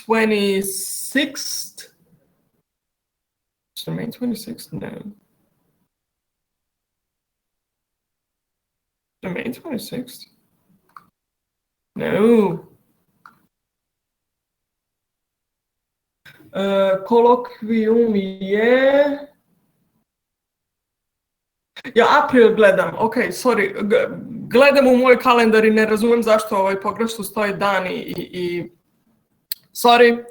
26th. So May 26th? No. So May 26th? No. Kolokvijum je... Ja, april gledam, ok, sorry, gledam u moj kalendar i ne razumijem zašto pogrešno stoje dani i sorry,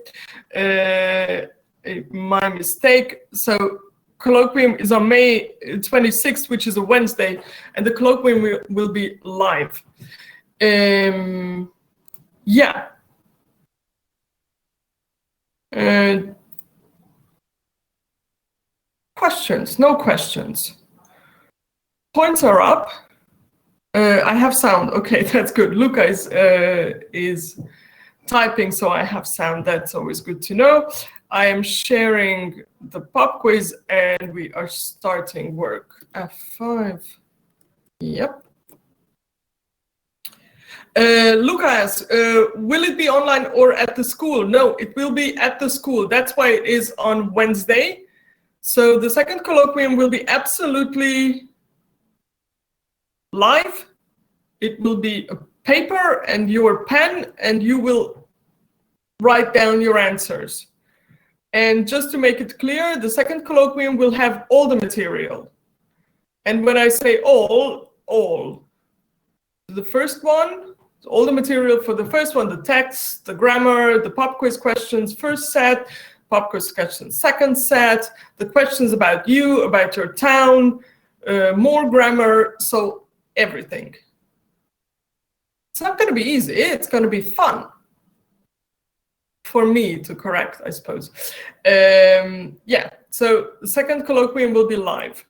my mistake. So colloquium is on May 26th, which is a Wednesday, and the colloquium will be live. Yeah. Questions? No questions. Points are up. I have sound. Okay, that's good. Luca is typing, so I have sound. That's always good to know. I am sharing the pop quiz, and we are starting work. F5. Yep. Luca asks, will it be online or at the school? No, it will be at the school. That's why it is on Wednesday. So the second colloquium will be absolutely live. It will be a paper and your pen, and you will write down your answers. And just to make it clear, the second colloquium will have all the material. And when I say all. The first one, all the material for the first one, the text, the grammar, the pop quiz questions, first set, pop quiz questions, second set, the questions about you, about your town, more grammar, so everything. It's not going to be easy. It's going to be fun for me to correct, I suppose. Yeah, so the second colloquium will be live.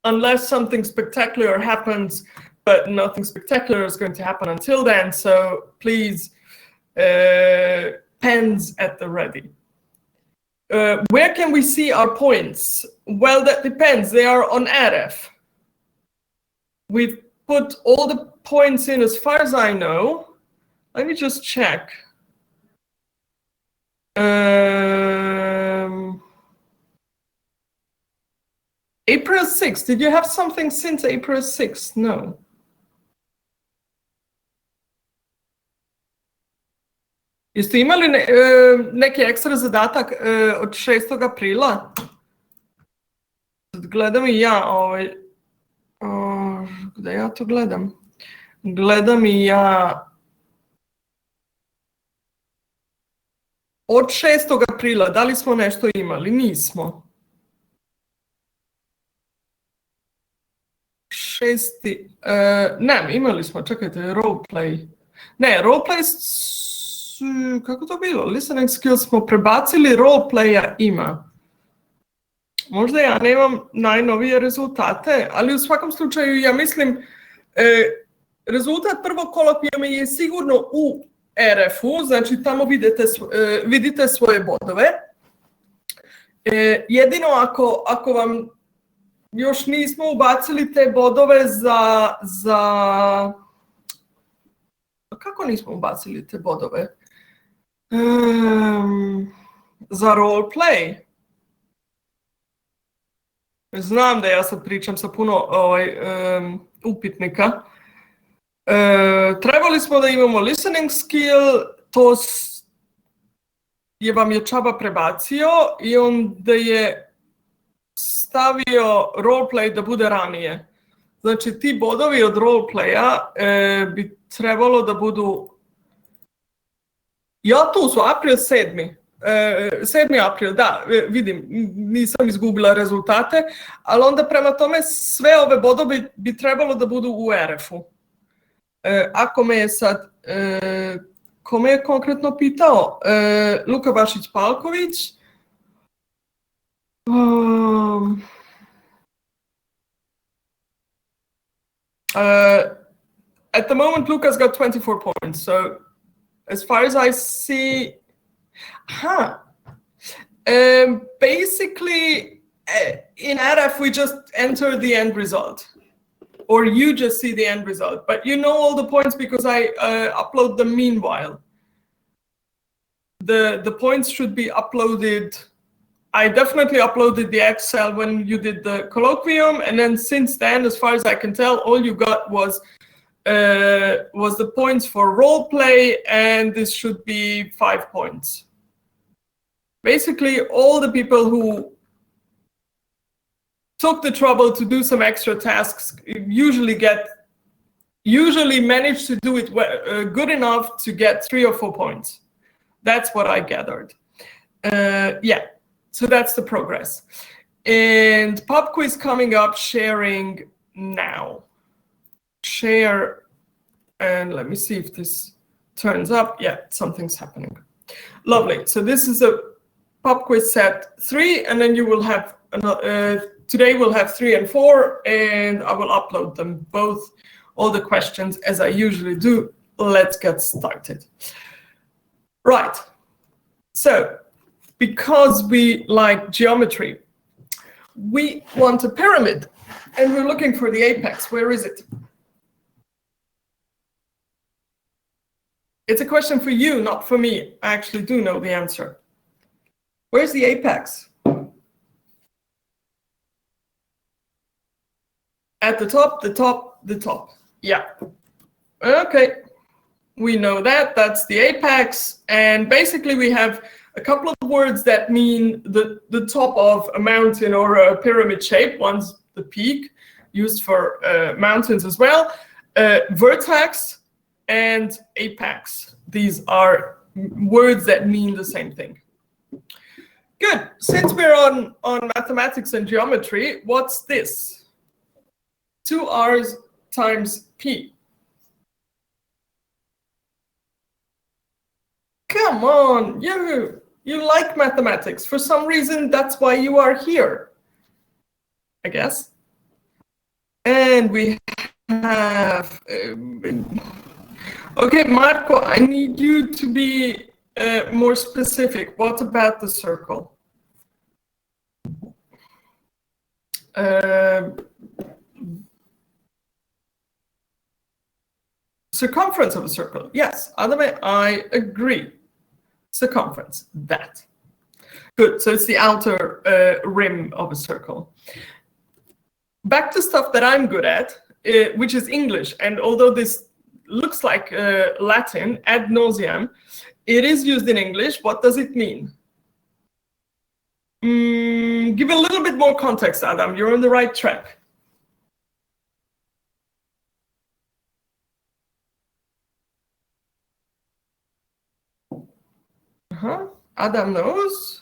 Unless something spectacular happens, but nothing spectacular is going to happen until then. So please, pens at the ready. Where can we see our points? Well, that depends. They are on RF. We've put all the points in as far as I know. Let me just check. April 6th. Did you have something since April 6th? No. Jeste imali neki ekstra zadatak od 6. aprila? Gledam i ja gde ja to gledam? Gledam i ja od 6. aprila. Da li smo nešto imali? Nismo. 6. Ne, imali smo, čekajte, roleplay. Ne, roleplay, kako to bilo? Listening skills smo prebacili, roleplaya ima. Možda ja nemam najnovije rezultate, ali u svakom slučaju ja mislim rezultat prvog kolokvijuma je sigurno u RF-u, znači tamo vidite svoje bodove. Jedino ako vam još nismo ubacili te bodove za... Kako nismo ubacili te bodove? Za roleplay. Znam da ja sad pričam sa puno upitnika. Trebali smo da imamo listening skill, to vam je Čaba prebacio i onda je stavio roleplay da bude ranije. Znači ti bodovi od roleplaya bi trebalo da budu... Ja, tu su, april 7. 7. april, da, vidim, nisam izgubila rezultate, ali onda prema tome sve ove bodove bi trebalo da budu u RF-u. Ako me je sad, ko me je konkretno pitao? Luka Bašić-Palković. At the moment, Luca's got 24 points, so as far as I see, basically in RF we just enter the end result. or you just see the end result. But you know all the points because I upload them meanwhile. The points should be uploaded. I definitely uploaded the Excel when you did the colloquium, and then since then, as far as I can tell, all you got was the points for role play, and this should be 5 points. Basically, all the people who took the trouble to do some extra tasks usually manage to do it good enough to get 3 or 4 points. That's what I gathered. Yeah, so that's the progress. And pop quiz coming up, sharing now. Share, and let me see if this turns up. Yeah, something's happening. Lovely. So this is a pop quiz set 3, and then you will have another. Today we'll have 3 and 4, and I will upload them both, all the questions as I usually do. Let's get started. Right. So, because we like geometry, we want a pyramid, and we're looking for the apex. Where is it? It's a question for you, not for me. I actually do know the answer. Where's the apex? At the top, the top, the top. Yeah. Okay. We know that. That's the apex. And basically, we have a couple of words that mean the top of a mountain or a pyramid shape. One's the peak, used for mountains as well. Vertex and apex. These are words that mean the same thing. Good. Since we're on mathematics and geometry, what's this? 2r times p. Come on, you like mathematics. For some reason, that's why you are here, I guess. And we have, okay, Marco, I need you to be more specific. What about the circle? Circumference of a circle. Yes, Adame, I agree. Circumference, that. Good, so it's the outer rim of a circle. Back to stuff that I'm good at, which is English. And although this looks like Latin, ad nauseam, it is used in English. What does it mean? Give a little bit more context, Adam. You're on the right track. Adam knows.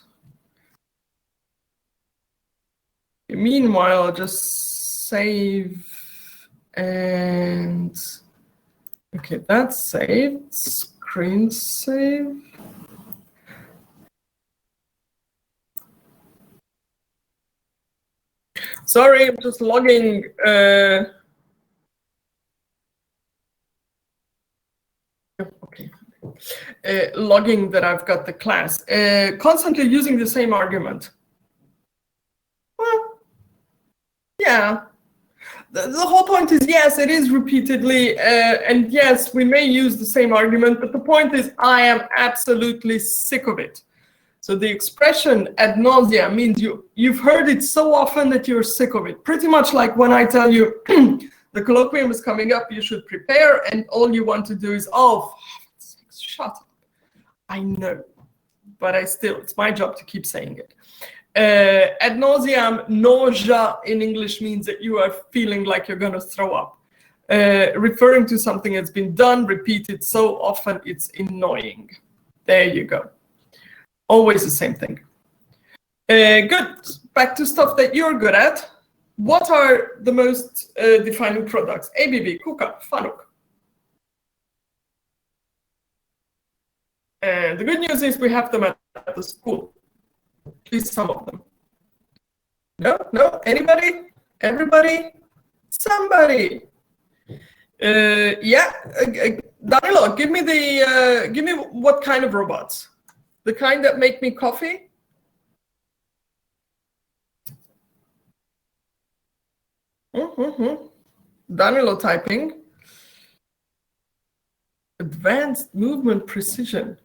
Meanwhile, I'll just save and okay, that's saved. Screen save. Sorry, I'm just logging. Okay. Logging that I've got the class. Constantly using the same argument. Well, yeah. The whole point is, yes, it is repeatedly, and yes, we may use the same argument, but the point is, I am absolutely sick of it. So the expression ad nauseam means you've heard it so often that you're sick of it. Pretty much like when I tell you the colloquium is coming up, you should prepare, and all you want to do is, oh, shut up. I know, but it's my job to keep saying it. Ad nauseam, nausea in English means that you are feeling like you're going to throw up. Referring to something that's been done, repeated so often, it's annoying. There you go. Always the same thing. Good. Back to stuff that you're good at. What are the most defining products? ABB, Kuka, Fanuc. And the good news is we have them at the school. At least some of them. No? Anybody? Everybody? Somebody? Yeah. Danilo, give me what kind of robots? The kind that make me coffee? Danilo typing. Advanced movement precision.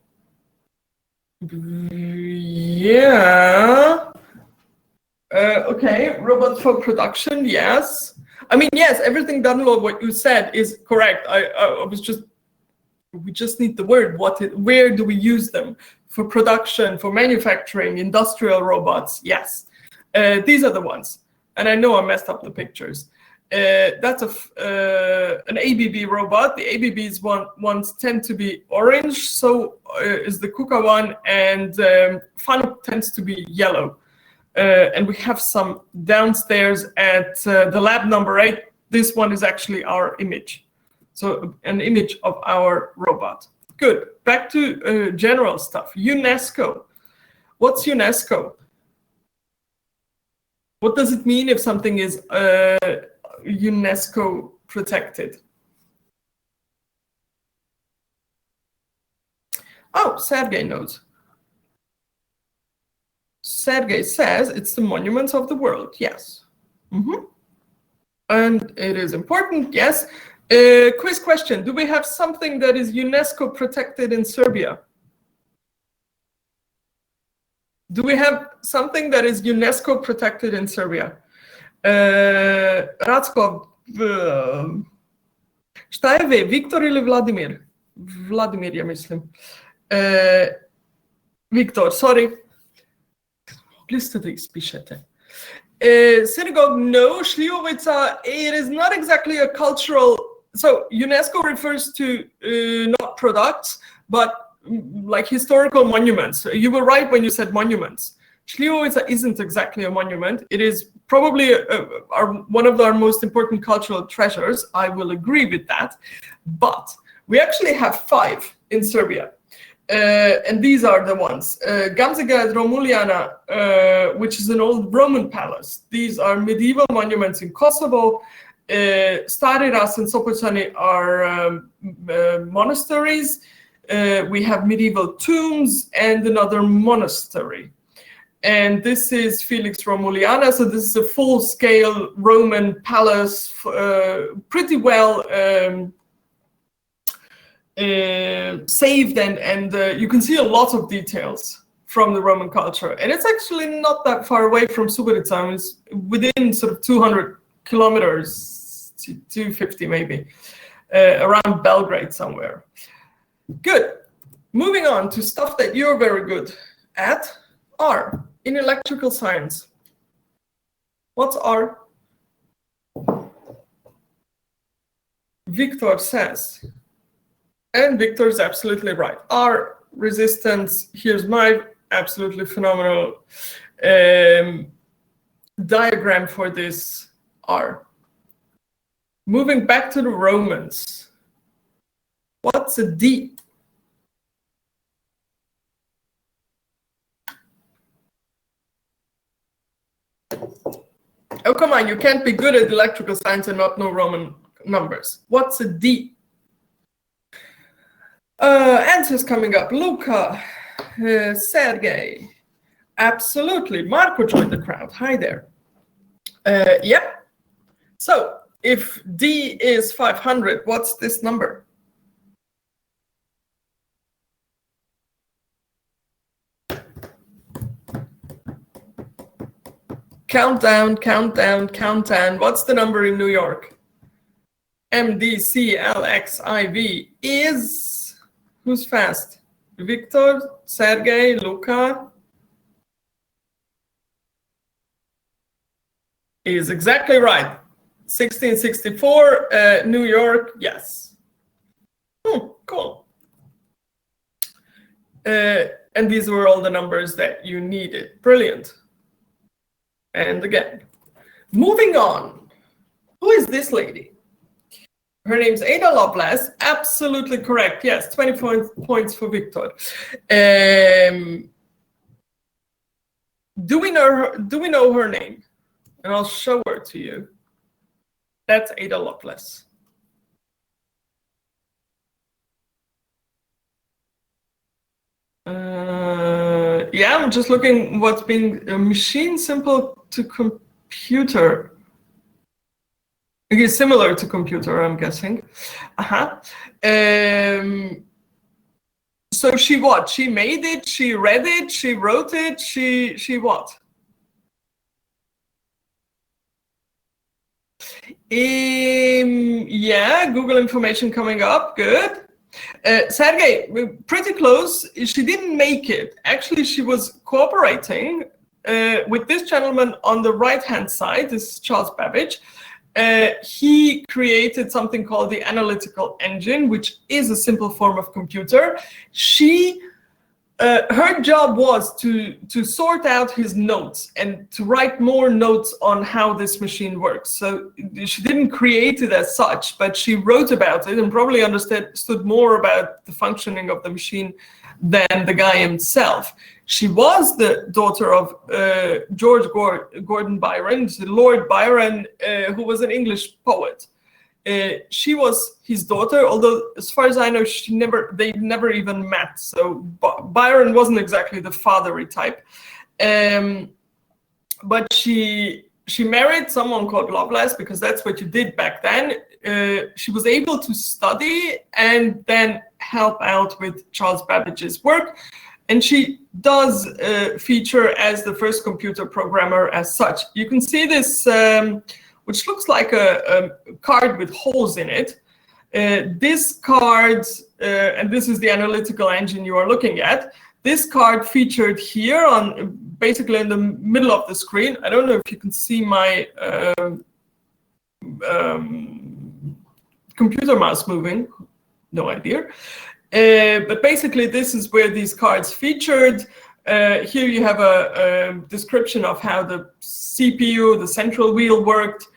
Yeah. Okay, robots for production, yes. I mean, yes, everything, Danilo, what you said is correct. We just need the word. Where do we use them? For production, for manufacturing, industrial robots, yes. These are the ones. And I know I messed up the pictures. That's an ABB robot. The ABB's ones tend to be orange, so is the KUKA one, and FANUC tends to be yellow. And we have some downstairs at the lab number 8. This one is actually our image. So an image of our robot. Good. Back to general stuff. UNESCO. What's UNESCO? What does it mean if something is UNESCO protected? Oh, Sergey knows. Sergey says it's the monuments of the world. Yes. And it is important. Yes. Quiz question. Do we have something that is UNESCO protected in Serbia? Do we have something that is UNESCO protected in Serbia? Ratko, šta je V, Viktor ili Vladimir? Vladimir, ja mislim. Viktor, sorry. Mogli ste da ispišete. Synagogue, no. Šljivovica, it is not exactly a cultural... So UNESCO refers to not products, but like historical monuments. You were right when you said monuments. Šljivovica isn't exactly a monument. It is probably one of our most important cultural treasures. I will agree with that. But we actually have 5 in Serbia. And these are the ones. Gamzigrad Romuljana, which is an old Roman palace. These are medieval monuments in Kosovo. Stari Ras and Sopoćani are monasteries. We have medieval tombs and another monastery. And this is Felix Romuliana. So this is a full-scale Roman palace, pretty well saved, and you can see a lot of details from the Roman culture. And it's actually not that far away from Subotica. It's within sort of 200 kilometers, 250 maybe, around Belgrade somewhere. Good. Moving on to stuff that you're very good at. R, in electrical science. What's R? Victor says, and Victor's absolutely right. R, resistance. Here's my absolutely phenomenal diagram for this R. Moving back to the Romans. What's a D? Oh, come on, you can't be good at electrical science and not know Roman numbers. What's a D? Answers coming up. Luca, Sergey. Absolutely. Marco joined the crowd. Hi there. Yep. So if D is 500, what's this number? Countdown, countdown, countdown. What's the number in New York? MDCLXIV is... Who's fast? Victor, Sergey, Luca? Is exactly right. 1664, New York, yes. Cool. And these were all the numbers that you needed. Brilliant. And again, moving on. Who is this lady? Her name's Ada Lovelace. Absolutely correct. Yes, 20 points for Victor. Do we know her name? And I'll show her to you. That's Ada Lovelace. Yeah, I'm just looking what's being machine simple to computer. Okay, similar to computer, I'm guessing. So she what? She made it, she read it, she wrote it, she what? Yeah, Google information coming up, good. Sergey, pretty close. She didn't make it. Actually, she was cooperating with this gentleman on the right-hand side. This is Charles Babbage. He created something called the analytical engine, which is a simple form of computer. Her job was to sort out his notes and to write more notes on how this machine works. So she didn't create it as such, but she wrote about it and probably understood more about the functioning of the machine than the guy himself. She was the daughter of George Gordon Byron, Lord Byron, who was an English poet. She was his daughter, although as far as I know, they never even met. So Byron wasn't exactly the fatherly type. But she married someone called Lovelace because that's what you did back then. She was able to study and then help out with Charles Babbage's work. And she does feature as the first computer programmer as such. You can see this, which looks like a card with holes in it. This card, and this is the analytical engine you are looking at, this card featured here on basically in the middle of the screen. I don't know if you can see my computer mouse moving, no idea. But basically this is where these cards featured. Here you have a description of how the CPU, the central wheel worked.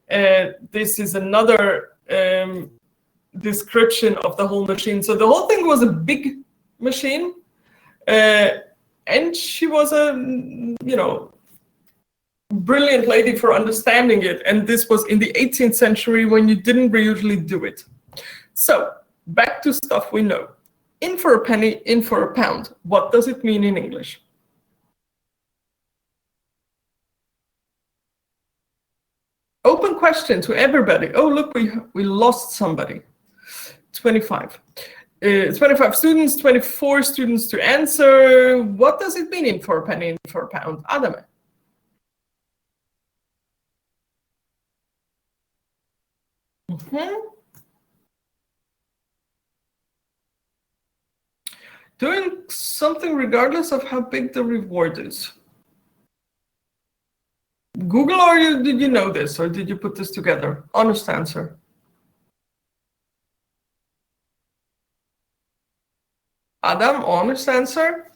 This is another description of the whole machine. So the whole thing was a big machine, and she was a, brilliant lady for understanding it. And this was in the 18th century when you didn't usually do it. So back to stuff we know. In for a penny, in for a pound. What does it mean in English? Open question to everybody. Oh, look, we lost somebody. 25. 25 students, 24 students to answer. What does it mean in for a penny, in for a pound? Adam. Doing something regardless of how big the reward is. Google, or did you know this, or did you put this together? Honest answer. Adam, honest answer?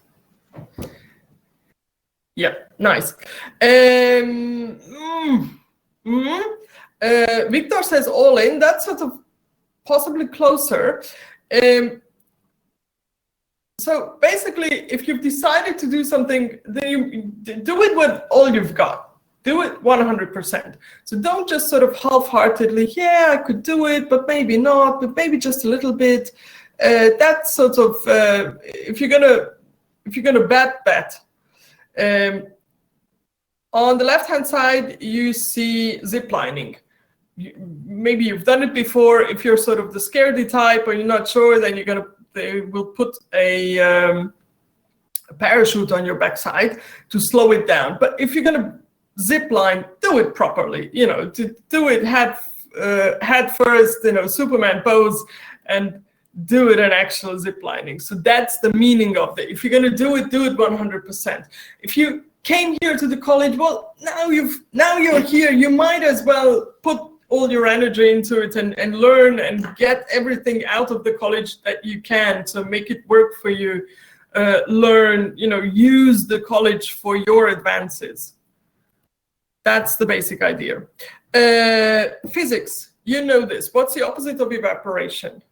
Yeah, nice. Victor says all in. That's sort of possibly closer. So basically, if you've decided to do something, then you do it with all you've got. Do it 100%. So don't just sort of half-heartedly, yeah, I could do it, but maybe not, but maybe just a little bit. That's sort of if you're gonna bet. On the left-hand side, you see ziplining. Maybe you've done it before. If you're sort of the scaredy type or you're not sure, then they will put a parachute on your backside to slow it down. But if you're gonna zip line, do it properly. To do it head first, Superman pose, and do it in actual zip lining. So that's the meaning of it. If you're gonna do it 100%. If you came here to the college, well, now you're here. You might as well put all your energy into it and learn and get everything out of the college that you can to make it work for you. Learn, use the college for your advances. That's the basic idea. Physics, you know this. What's the opposite of evaporation?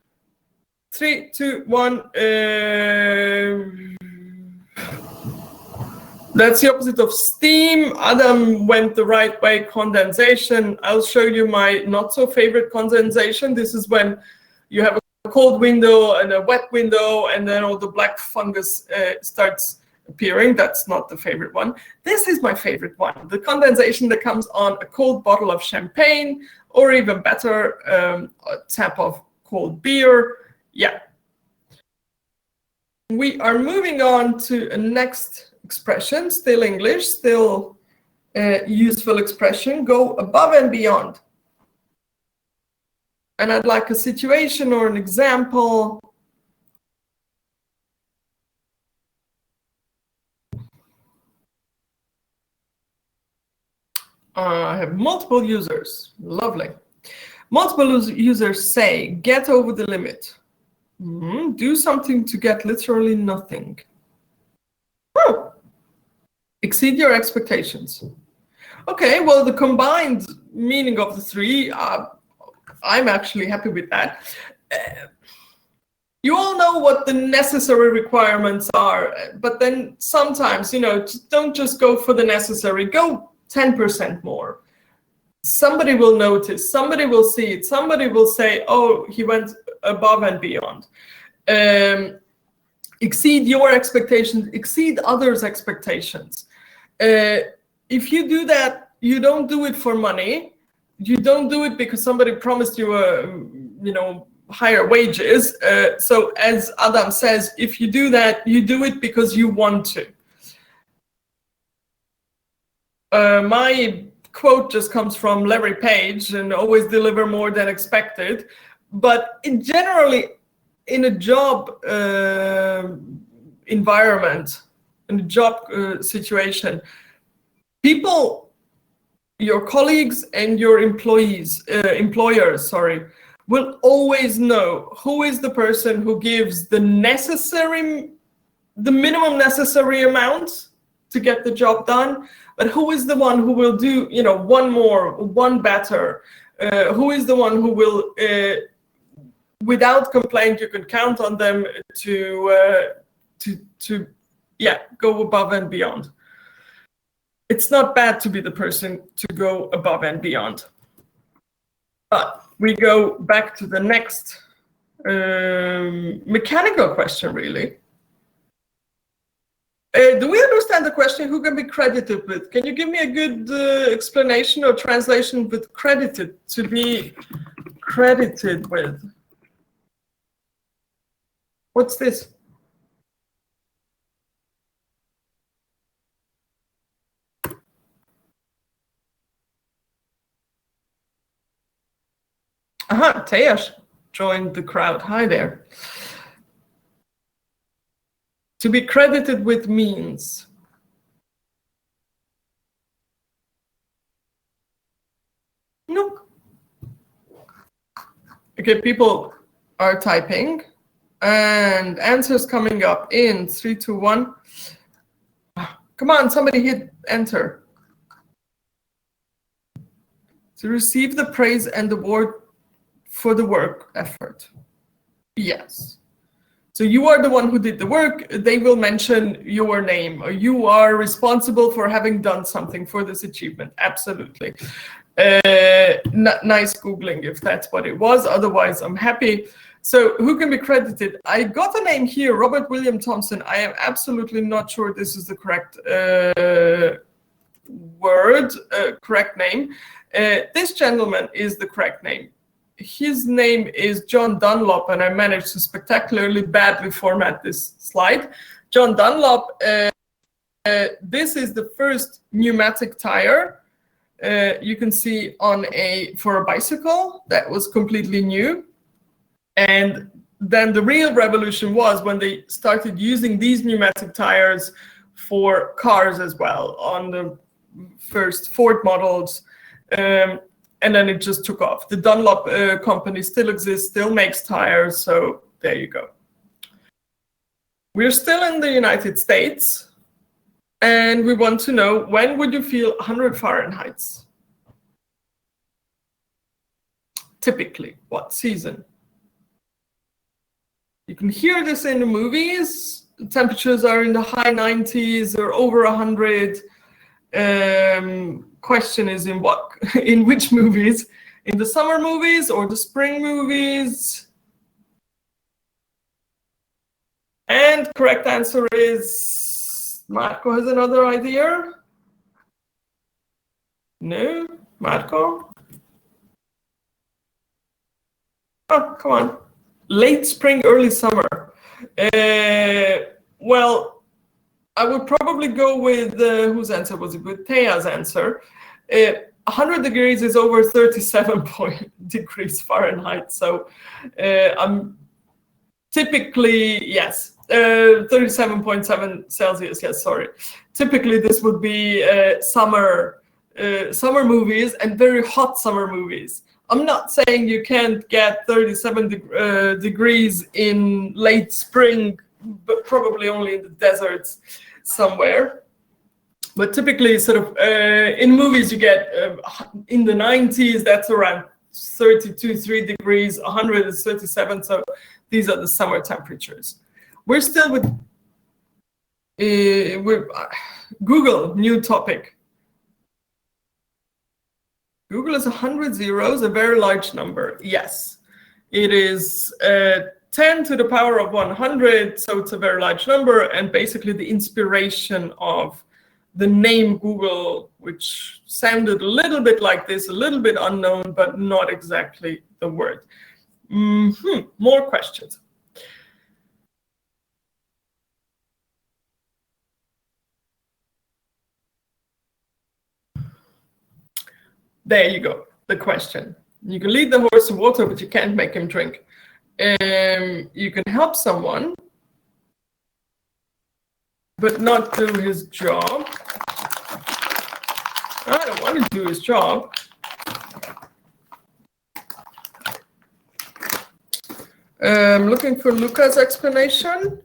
3, 2, 1. That's the opposite of steam. Adam went the right way, condensation. I'll show you my not so favorite condensation. This is when you have a cold window and a wet window, and then all the black fungus starts appearing. That's not the favorite one. This is my favorite one. The condensation that comes on a cold bottle of champagne or even better, a tap of cold beer. Yeah. We are moving on to a next expression, still English, still useful expression, go above and beyond. And I'd like a situation or an example. I have multiple users. Lovely. Multiple users say, get over the limit. Do something to get literally nothing. Exceed your expectations. Okay, well, the combined meaning of the three, I'm actually happy with that. You all know what the necessary requirements are, but then sometimes, don't just go for the necessary, go 10% more. Somebody will notice, somebody will see it, somebody will say, oh, he went above and beyond. Exceed your expectations, exceed others' expectations. If you do that, you don't do it for money. You don't do it because somebody promised you higher wages. So as Adam says, if you do that, you do it because you want to. My quote just comes from Larry Page, and always deliver more than expected. But generally, in a job environment, in a job situation, people, your colleagues and your employers, will always know who is the person who gives the minimum necessary amount to get the job done, but who is the one who will do, one more, one better, who is the one who will, without complaint, you can count on them to go above and beyond. It's not bad to be the person to go above and beyond. But we go back to the next mechanical question, really. Do we understand the question, who can be credited with? Can you give me a good explanation or translation with credited, to be credited with? What's this? Aha, Tejas joined the crowd. Hi there. To be credited with means. Nope. Okay, people are typing, and answers coming up in 3, 2, 1. Come on, somebody hit enter. To receive the praise and award for the work effort. Yes. So you are the one who did the work. They will mention your name, or you are responsible for having done something for this achievement. Absolutely. Nice Googling if that's what it was. Otherwise, I'm happy. So who can be credited? I got a name here, Robert William Thompson. I am absolutely not sure this is the correct correct name. This gentleman is the correct name. His name is John Dunlop, and I managed to spectacularly badly format this slide. John Dunlop, this is the first pneumatic tire you can see for a bicycle that was completely new. And then the real revolution was when they started using these pneumatic tires for cars as well, on the first Ford models. And then it just took off. The Dunlop company still exists, still makes tires, so there you go. We're still in the United States, and we want to know, when would you feel 100 Fahrenheit? Typically, what season? You can hear this in the movies. The temperatures are in the high 90s or over 100. Question is in which movies? In the summer movies or the spring movies? And correct answer is, Marco has another idea? No? Marco? Oh, come on. Late spring, early summer. Well, I would probably go with, whose answer was it? With Thea's answer. 100 degrees is over 37 degrees Fahrenheit. So I'm typically, yes, 37.7 Celsius, yes, sorry. Typically, this would be summer movies and very hot summer movies. I'm not saying you can't get 37 degrees in late spring, but probably only in the deserts somewhere. But typically, sort of in movies, you get in the 90s, that's around 32-3 degrees, 100 is 37, so these are the summer temperatures. We're still with Google, new topic. Google is 100 zeros, a very large number. Yes, it is 10 to the power of 100, so it's a very large number, and basically the inspiration of the name Google, which sounded a little bit like this, a little bit unknown, but not exactly the word. More questions. There you go, the question. You can lead the horse to water, but you can't make him drink. You can help someone, but not do his job. I don't want to do his job. I'm looking for Luca's explanation.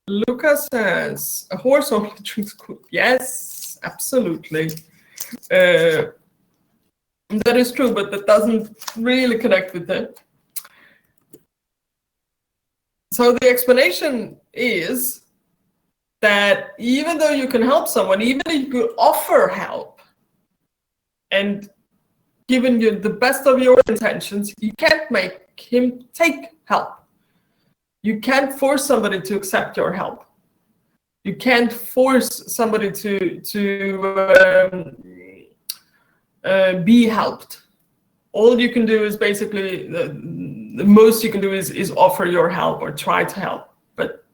Luca says, a horse only drinks cool. Yes, absolutely. That is true, but that doesn't really connect with it. So the explanation is that even though you can help someone, even if you could offer help, and given you the best of your intentions, you can't make him take help. You can't force somebody to accept your help. You can't force somebody to be helped. All you can do is basically, the most you can do is offer your help or try to help. But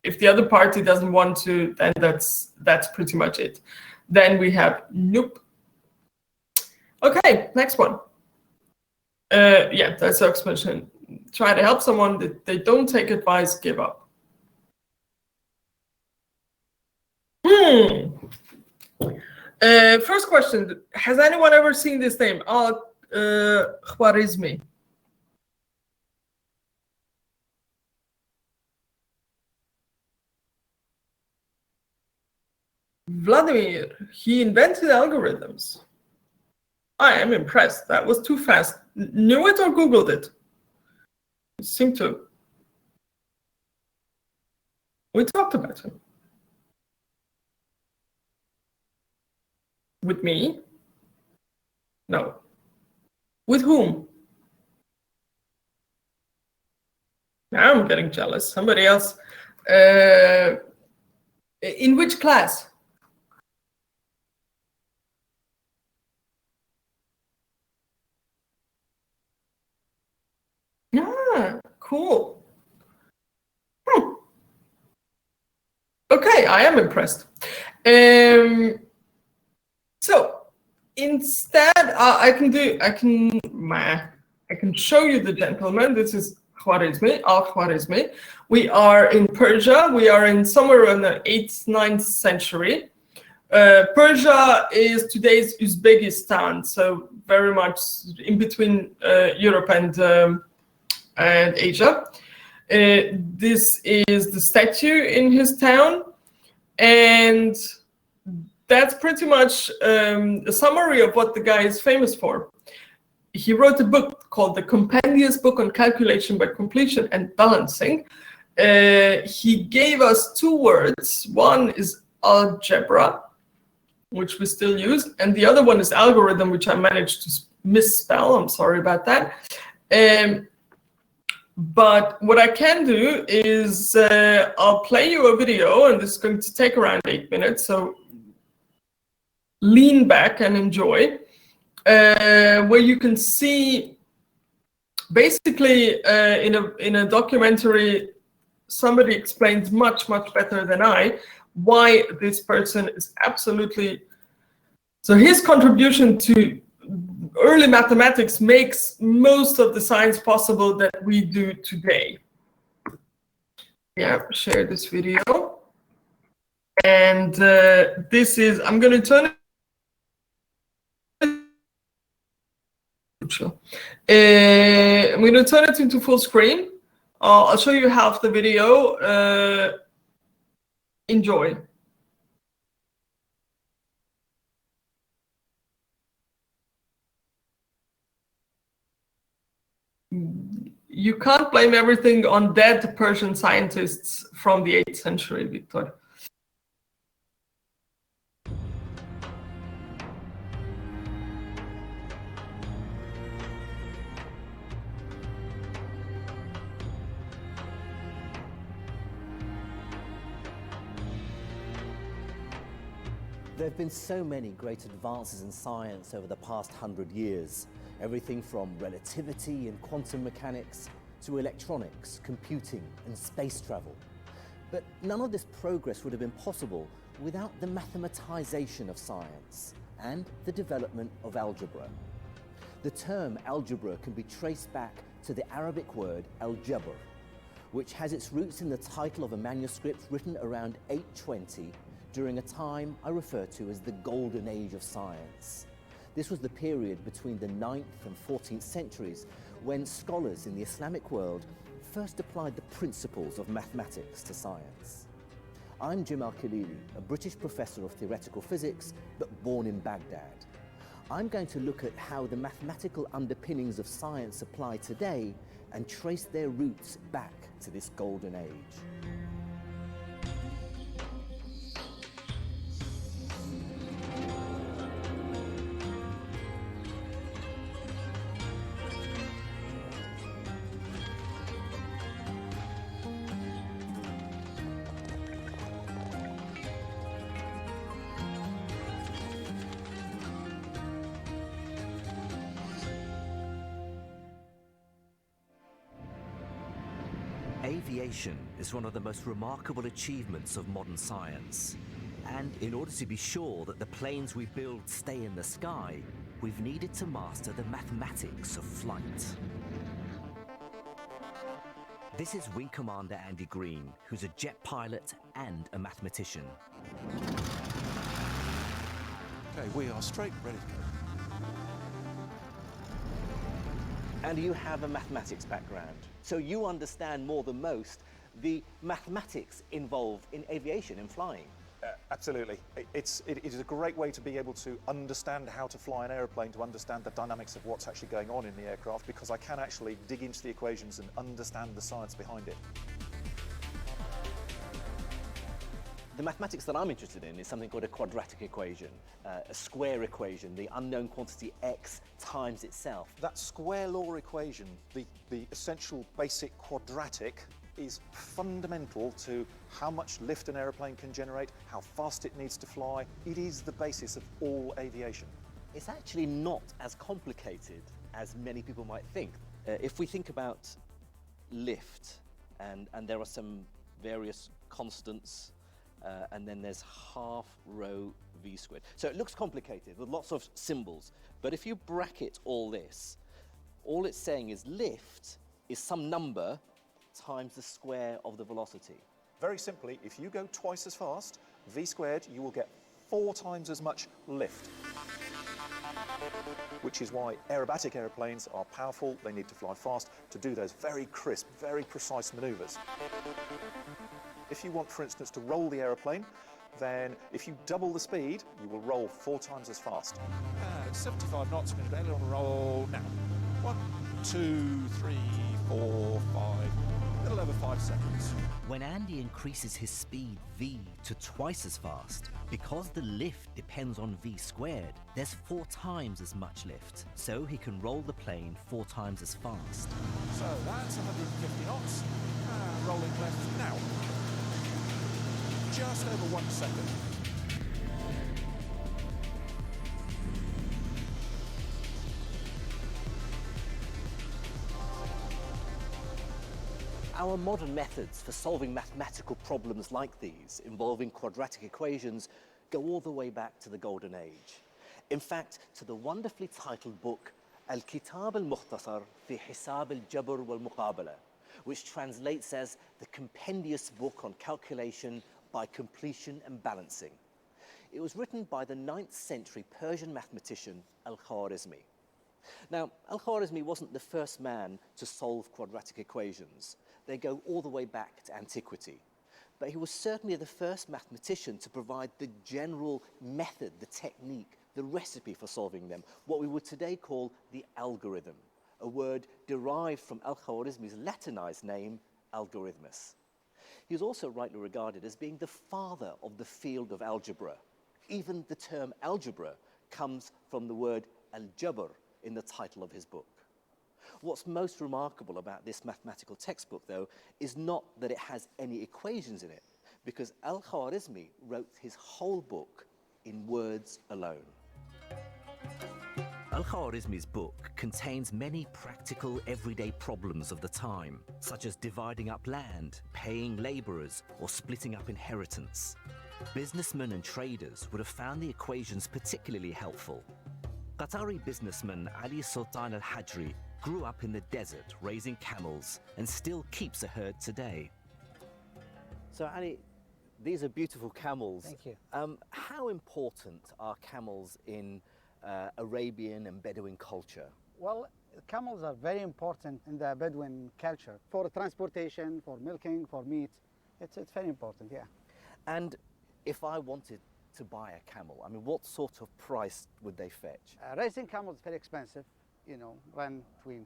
if the other party doesn't want to, then that's pretty much it. Then we have nope. Okay, next one. Yeah, that's the explanation. Try to help someone, that they don't take advice, give up. First question, has anyone ever seen this name? Al-Khwarizmi. Vladimir, he invented algorithms. I am impressed. That was too fast. Knew it or Googled it? Seemed to. We talked about him. With me? No. With whom? Now I'm getting jealous. Somebody else. In which class? Ah, cool. Okay, I am impressed. So instead, I can show you the gentleman. This is Khwarizmi, Al-Khwarizmi. We are in Persia. We are in somewhere in the 8th, 9th century. Persia is today's Uzbekistan, so very much in between Europe and Asia. This is the statue in his town, and that's pretty much a summary of what the guy is famous for. He wrote a book called The Compendious Book on Calculation by Completion and Balancing. He gave us two words. One is algebra, which we still use, and the other one is algorithm, which I managed to misspell. I'm sorry about that. But what I can do is I'll play you a video, and this is going to take around 8 minutes, so lean back and enjoy, where you can see basically, in a documentary, somebody explains much better than I why this person is absolutely. So his contribution to early mathematics makes most of the science possible that we do today. Yeah, share this video. And this is, I'm going to turn it. I'm going to turn it into full screen. I'll show you half the video. Enjoy. You can't blame everything on dead Persian scientists from the 8th century, Victor. There have been so many great advances in science over the past 100 years. Everything from relativity and quantum mechanics to electronics, computing and space travel. But none of this progress would have been possible without the mathematization of science and the development of algebra. The term algebra can be traced back to the Arabic word al-jabr, which has its roots in the title of a manuscript written around 820 during a time I refer to as the Golden Age of science. This was the period between the 9th and 14th centuries when scholars in the Islamic world first applied the principles of mathematics to science. I'm Jamal Khalili, a British professor of theoretical physics, but born in Baghdad. I'm going to look at how the mathematical underpinnings of science apply today and trace their roots back to this golden age. Aviation is one of the most remarkable achievements of modern science. And in order to be sure that the planes we build stay in the sky, we've needed to master the mathematics of flight. This is Wing Commander Andy Green, who's a jet pilot and a mathematician. Okay, we are straight, ready to go. And you have a mathematics background, so you understand more than most the mathematics involved in aviation, in flying. Absolutely. It is a great way to be able to understand how to fly an aeroplane, to understand the dynamics of what's actually going on in the aircraft, because I can actually dig into the equations and understand the science behind it. The mathematics that I'm interested in is something called a quadratic equation, a square equation, the unknown quantity x times itself. That square law equation, the essential basic quadratic, is fundamental to how much lift an aeroplane can generate, how fast it needs to fly. It is the basis of all aviation. It's actually not as complicated as many people might think. If we think about lift, and there are some various constants, and then there's half rho v squared. So it looks complicated with lots of symbols, but if you bracket all this, all it's saying is lift is some number times the square of the velocity. Very simply, if you go twice as fast, v squared, you will get 4 times as much lift. Which is why aerobatic airplanes are powerful. They need to fly fast to do those very crisp, very precise maneuvers. If you want, for instance, to roll the aeroplane, then if you double the speed, you will roll 4 times as fast. 75 knots, we're going to on a roll now. 1, 2, 3, 4, 5, a little over 5 seconds. When Andy increases his speed v to twice as fast, because the lift depends on v squared, there's 4 times as much lift, so he can roll the plane 4 times as fast. So that's 150 knots, rolling left now. Just over 1 second. our modern methods for solving mathematical problems like these, involving quadratic equations, go all the way back to the Golden Age. In fact, to the wonderfully titled book, Al-Kitab al-Mukhtasar fi Hisab al-Jabr wal-Muqabala, which translates as the compendious book on calculation by completion and balancing. It was written by the 9th century Persian mathematician Al-Khwarizmi. Now, Al-Khwarizmi wasn't the first man to solve quadratic equations. They go all the way back to antiquity. But he was certainly the first mathematician to provide the general method, the technique, the recipe for solving them, what we would today call the algorithm, a word derived from Al-Khwarizmi's Latinized name, algorithmus. He is also rightly regarded as being the father of the field of algebra. Even the term algebra comes from the word al-jabr in the title of his book. What's most remarkable about this mathematical textbook, though, is not that it has any equations in it, because Al-Khwarizmi wrote his whole book in words alone. Al-Khwarizmi's book contains many practical everyday problems of the time, such as dividing up land, paying laborers, or splitting up inheritance. Businessmen and traders would have found the equations particularly helpful. Qatari businessman Ali Sultan al-Hajri grew up in the desert raising camels and still keeps a herd today. So Ali, these are beautiful camels. Thank you. How important are camels in Arabian and Bedouin culture? Well, camels are very important in the Bedouin culture for transportation, for milking, for meat. It's very important, yeah. And if I wanted to buy a camel, I mean, what sort of price would they fetch? Raising camels is very expensive, you know, run between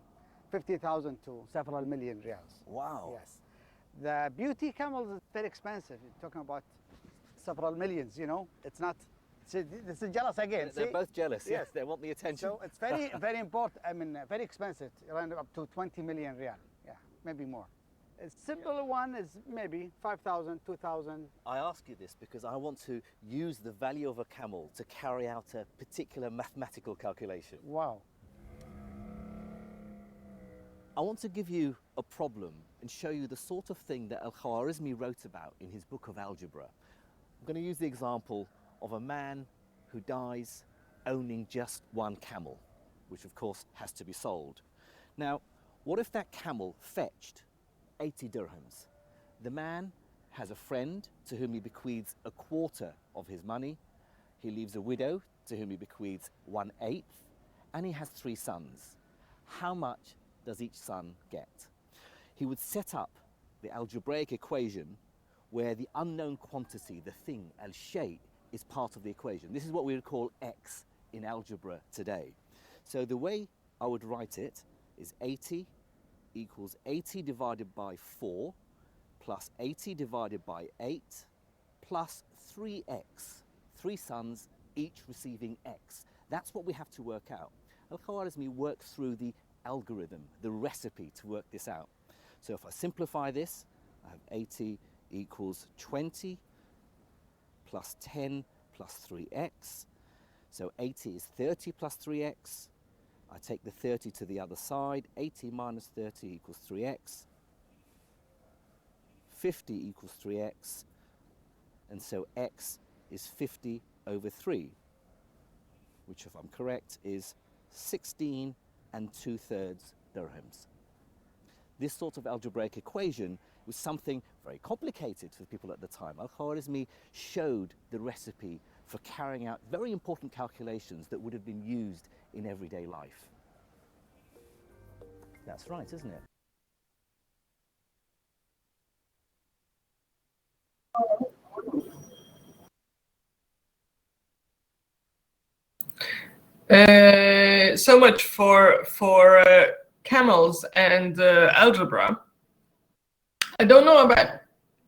50,000 to several million riyals. Wow. Yes. The beauty camels is very expensive. You're talking about several millions, you know. It's not, this is jealous again. They're See? both jealous, yes, Yes. they want the attention. So it's very, very important. I mean, very expensive, around up to 20 million riyal. Yeah, maybe more. A simple one is maybe 5,000, 2,000. I ask you this because I want to use the value of a camel to carry out a particular mathematical calculation. Wow. I want to give you a problem and show you the sort of thing that Al-Khwarizmi wrote about in his book of algebra. I'm going to use the example of a man who dies owning just one camel, which of course has to be sold. Now, what if that camel fetched 80 dirhams? The man has a friend to whom he bequeaths a quarter of his money. He leaves a widow to whom he bequeaths 1/8, and he has 3 sons. How much does each son get? He would set up the algebraic equation where the unknown quantity, the thing, al-shay, is part of the equation. This is what we would call x in algebra today. So the way I would write it is 80 equals 80 divided by 4 plus 80 divided by 8 plus 3x. 3 sons, each receiving x. That's what we have to work out. Al-Khwarizmi worked through the algorithm, the recipe to work this out. So if I simplify this, I have 80 equals 20 plus 10 plus 3x. So 80 is 30 plus 3x. I take the 30 to the other side. 80 minus 30 equals 3x. 50 equals 3x. And so x is 50 over 3, which, if I'm correct, is 16 2/3 dirhams. This sort of algebraic equation was something very complicated for people at the time. Al-Khwarizmi showed the recipe for carrying out very important calculations that would have been used in everyday life. That's right, isn't it? So much for camels and algebra. I don't know about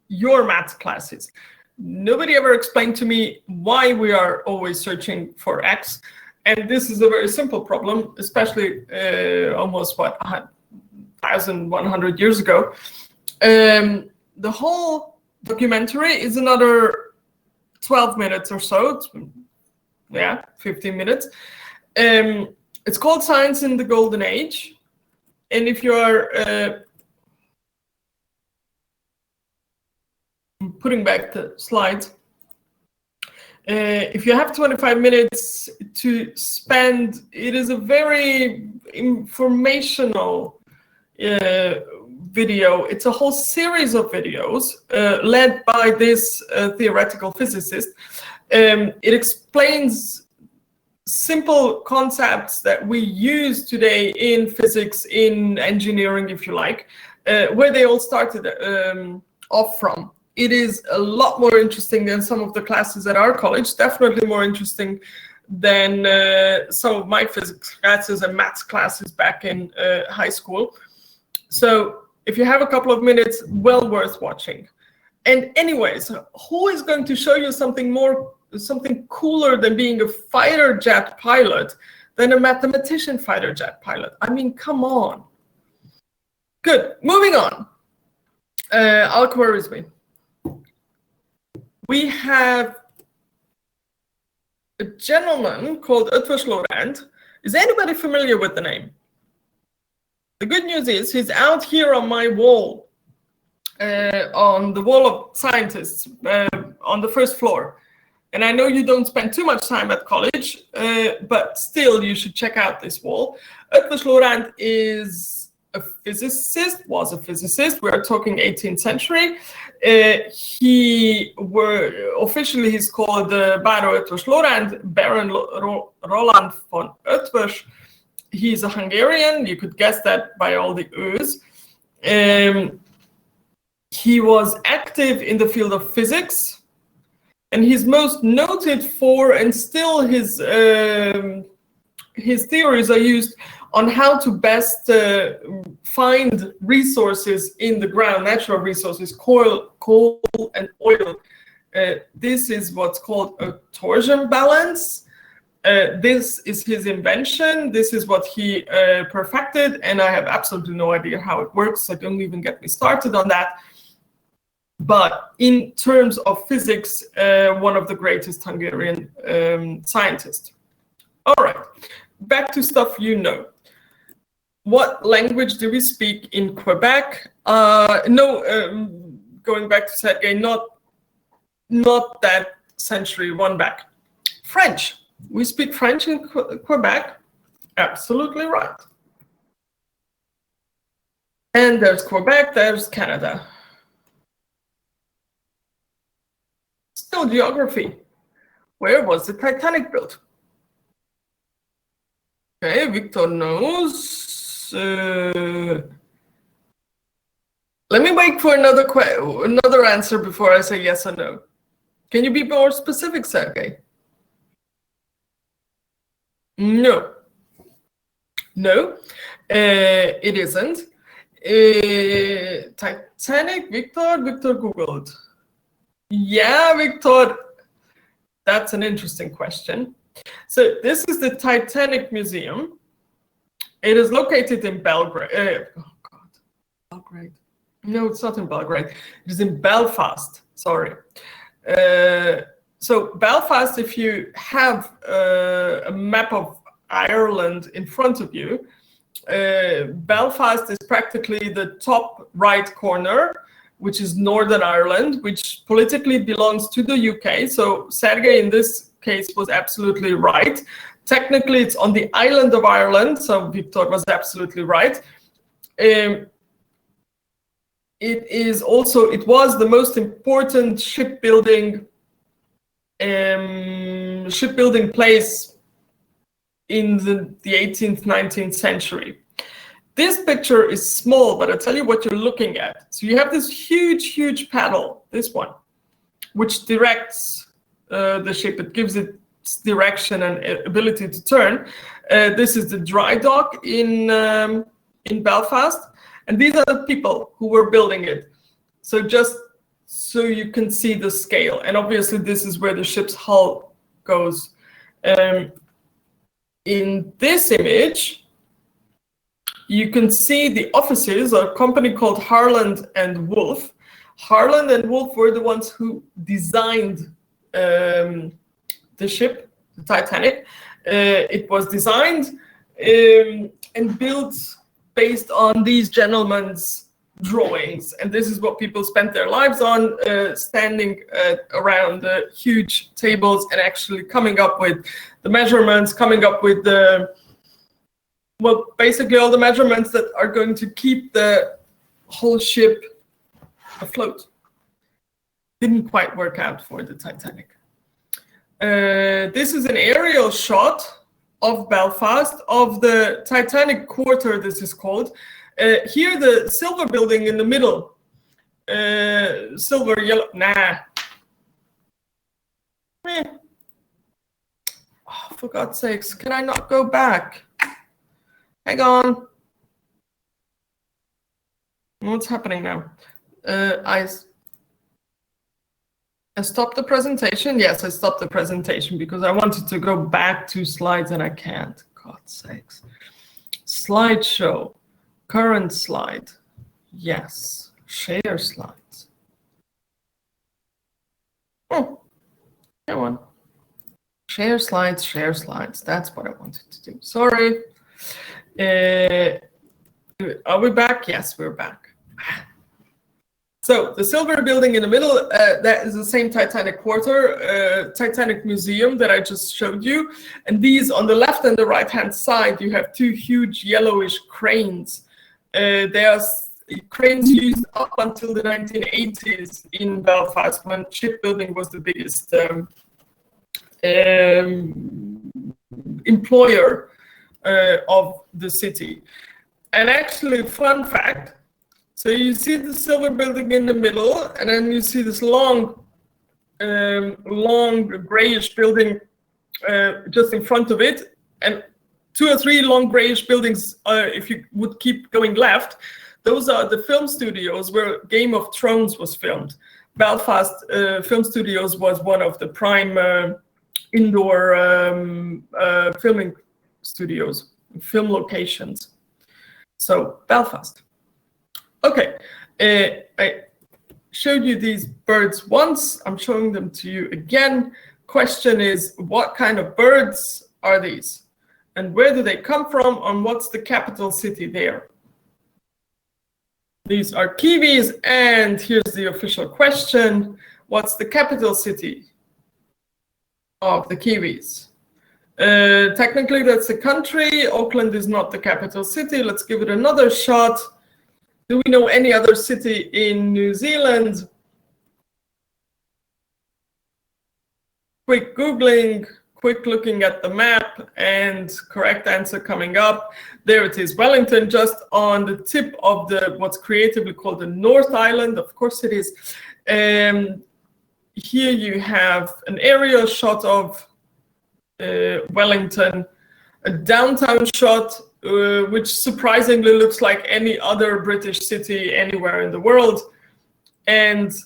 your math classes. Nobody ever explained to me why we are always searching for x. And this is a very simple problem, especially almost, 1,100 years ago. The whole documentary is another 12 minutes or so. It's, 15 minutes. It's called Science in the Golden Age. And if you are putting back the slides. If you have 25 minutes to spend, it is a very informational video. It's a whole series of videos led by this theoretical physicist. It explains simple concepts that we use today in physics, in engineering, if you like, where they all started off from. It is a lot more interesting than some of the classes at our college, definitely more interesting than some of my physics classes and maths classes back in high school. So if you have a couple of minutes, well worth watching. And anyways, who is going to show you something cooler than being a fighter jet pilot than a mathematician fighter jet pilot? I mean, come on. Good, moving on. Al-Khwarizmi. We have a gentleman called Eötvös Loránd. Is anybody familiar with the name? The good news is he's out here on my wall, on the wall of scientists, on the first floor. And I know you don't spend too much time at college, but still you should check out this wall. Eötvös Loránd is a physicist, was a physicist. We are talking 18th century. Officially he's called Báró Eötvös Loránd, Baron Roland von Eötvös. He's a Hungarian. You could guess that by all the Ö's. He was active in the field of physics, and he's most noted for, and still his theories are used on how to best find resources in the ground, natural resources, coal and oil. This is what's called a torsion balance. This is his invention. This is what he perfected, and I have absolutely no idea how it works, so don't even get me started on that. But in terms of physics, one of the greatest Hungarian scientists. All right, back to stuff you know. What language do we speak in Quebec? Going back to Sergei, not that century, one back. French. We speak French in Quebec. Absolutely right. And there's Quebec, there's Canada. Still geography. Where was the Titanic built? Okay, Victor knows. Let me wait for another answer before I say yes or no. Can you be more specific, Sergei? No. No, it isn't. Titanic, Victor Googled. Yeah, Victor, that's an interesting question. So this is the Titanic Museum. It is located in Belgrade. Belgrade. No, it's not in Belgrade. It is in Belfast. Sorry. So Belfast, if you have a map of Ireland in front of you, Belfast is practically the top right corner, which is Northern Ireland, which politically belongs to the UK. So Sergei, in this case, was absolutely right. Technically, it's on the island of Ireland, so Victor was absolutely right. It was the most important shipbuilding place in the 18th, 19th century. This picture is small, but I'll tell you what you're looking at. So you have this huge paddle, this one, which directs the ship. It gives it direction and ability to turn. This is the dry dock in Belfast, and these are the people who were building it. So just so you can see the scale, and obviously this is where the ship's hull goes. In this image, you can see the offices of a company called Harland and Wolff. Harland and Wolff were the ones who designed the ship, the Titanic. It was designed and built based on these gentlemen's drawings, and this is what people spent their lives on, standing around huge tables and actually coming up with the measurements, coming up with the, well, basically all the measurements that are going to keep the whole ship afloat. Didn't quite work out for the Titanic. This is an aerial shot of Belfast, of the Titanic Quarter, this is called. Here, the silver building in the middle. Silver, yellow, nah. Oh, for God's sakes, can I not go back? Hang on. What's happening now? I stopped the presentation. Yes, I stopped the presentation because I wanted to go back 2 slides and I can't. God's sakes. Slideshow. Current slide. Yes. Share slides. Oh, come on. Share slides, share slides. That's what I wanted to do. Sorry. Are we back? Yes, we're back. So the silver building in the middle, that is the same Titanic Quarter, Titanic Museum that I just showed you. And these on the left and the right-hand side, you have 2 huge yellowish cranes. They are cranes used up until the 1980s in Belfast, when shipbuilding was the biggest employer of the city. And actually, fun fact, so you see the silver building in the middle, and then you see this long grayish building just in front of it, and 2 or 3 long grayish buildings, if you would keep going left, those are the film studios where Game of Thrones was filmed. Belfast Film Studios was one of the prime indoor filming studios, film locations. So Belfast. Okay, I showed you these birds once. I'm showing them to you again. Question is, what kind of birds are these? And where do they come from? And what's the capital city there? These are kiwis, and here's the official question. What's the capital city of the kiwis? Technically, that's a country. Auckland is not the capital city. Let's give it another shot. Do we know any other city in New Zealand? Quick Googling, quick looking at the map, and correct answer coming up. There it is, Wellington, just on the tip of the what's creatively called the North Island. Of course it is. Here you have an aerial shot of Wellington, a downtown shot, which surprisingly looks like any other British city anywhere in the world. And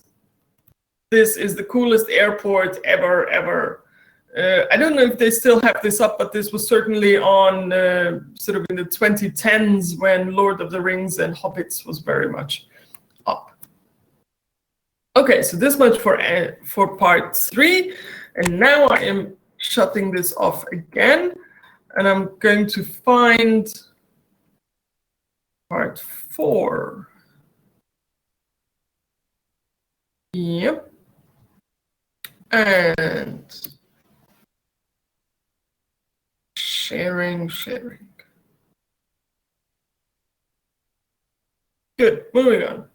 this is the coolest airport ever. I don't know if they still have this up, but this was certainly on sort of in the 2010s when Lord of the Rings and Hobbits was very much up. Okay, so this much for part 3. And now I am shutting this off again. And I'm going to find part 4. Yep. And sharing. Good, moving on.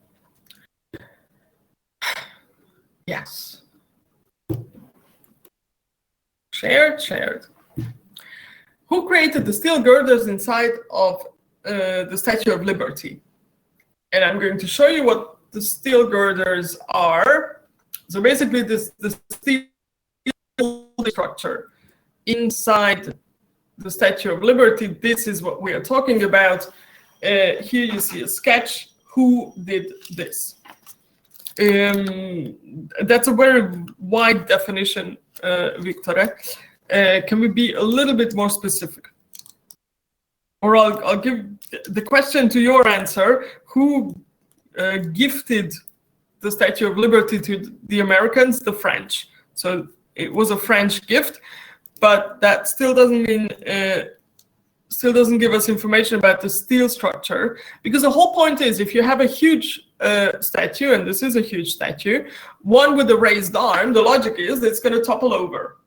Yes. Shared. Who created the steel girders inside of the Statue of Liberty? And I'm going to show you what the steel girders are. So basically, the steel structure inside the Statue of Liberty, this is what we are talking about. Here you see a sketch. Who did this? That's a very wide definition, Victoria. Can we be a little bit more specific? Or I'll give the question to your answer. Who gifted the Statue of Liberty to the Americans? The French. So it was a French gift, but that still doesn't mean still doesn't give us information about the steel structure, because the whole point is, if you have a huge statue, and this is a huge statue, one with a raised arm, the logic is it's going to topple over.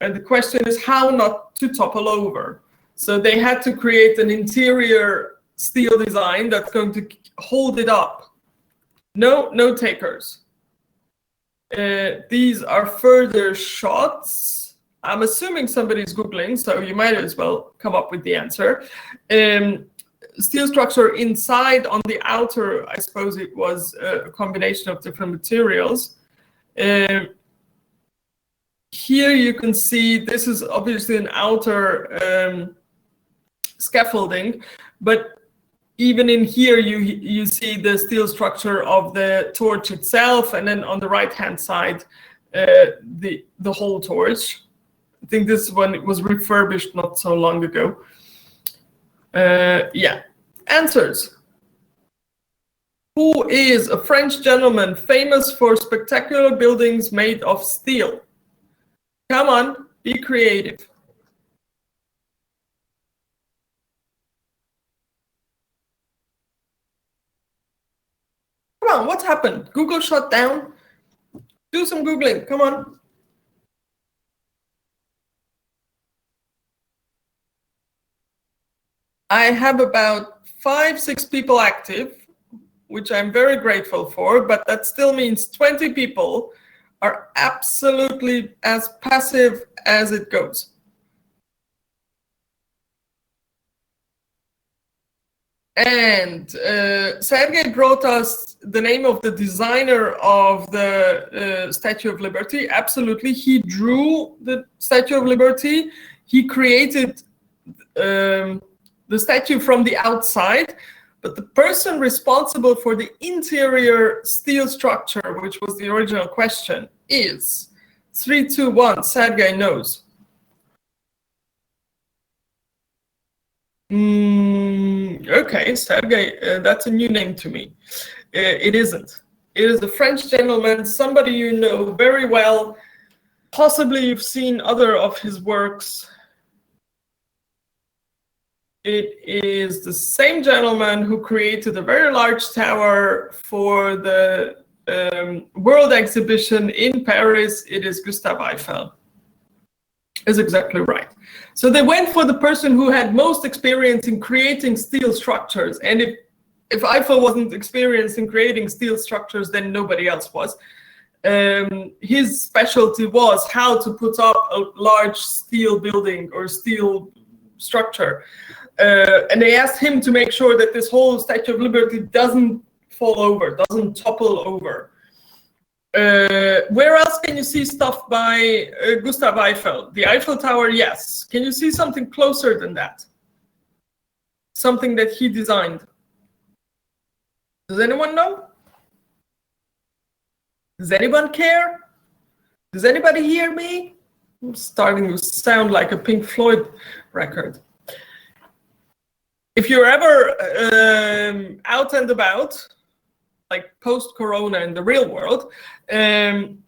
And the question is how not to topple over. So they had to create an interior steel design that's going to hold it up. No takers. These are further shots. I'm assuming somebody's Googling, so you might as well come up with the answer. Steel structure inside, on the outer, I suppose it was a combination of different materials. Here you can see this is obviously an outer scaffolding, but even in here you see the steel structure of the torch itself, and then on the right hand side the whole torch. I think this one was refurbished not so long ago. Yeah. Answers. Who is a French gentleman famous for spectacular buildings made of steel? Come on, be creative. Come on, what happened? Google shut down? Do some Googling, come on. I have about 5-6 people active, which I'm very grateful for, but that still means 20 people are absolutely as passive as it goes. And Sergey brought us the name of the designer of the Statue of Liberty. Absolutely, he drew the Statue of Liberty. He created the statue from the outside, but the person responsible for the interior steel structure, which was the original question, is 3, 2, 1. Sergey knows. Okay, Sergey, that's a new name to me. It isn't. It is a French gentleman, somebody you know very well. Possibly you've seen other of his works. It is the same gentleman who created a very large tower for the World Exhibition in Paris. It is Gustave Eiffel. Is exactly right. So they went for the person who had most experience in creating steel structures. And if Eiffel wasn't experienced in creating steel structures, then nobody else was. His specialty was how to put up a large steel building or steel structure. And they asked him to make sure that this whole Statue of Liberty doesn't fall over, doesn't topple over. Where else can you see stuff by Gustave Eiffel? The Eiffel Tower, yes. Can you see something closer than that? Something that he designed? Does anyone know? Does anyone care? Does anybody hear me? I'm starting to sound like a Pink Floyd record. If you're ever out and about, like post-corona in the real world, in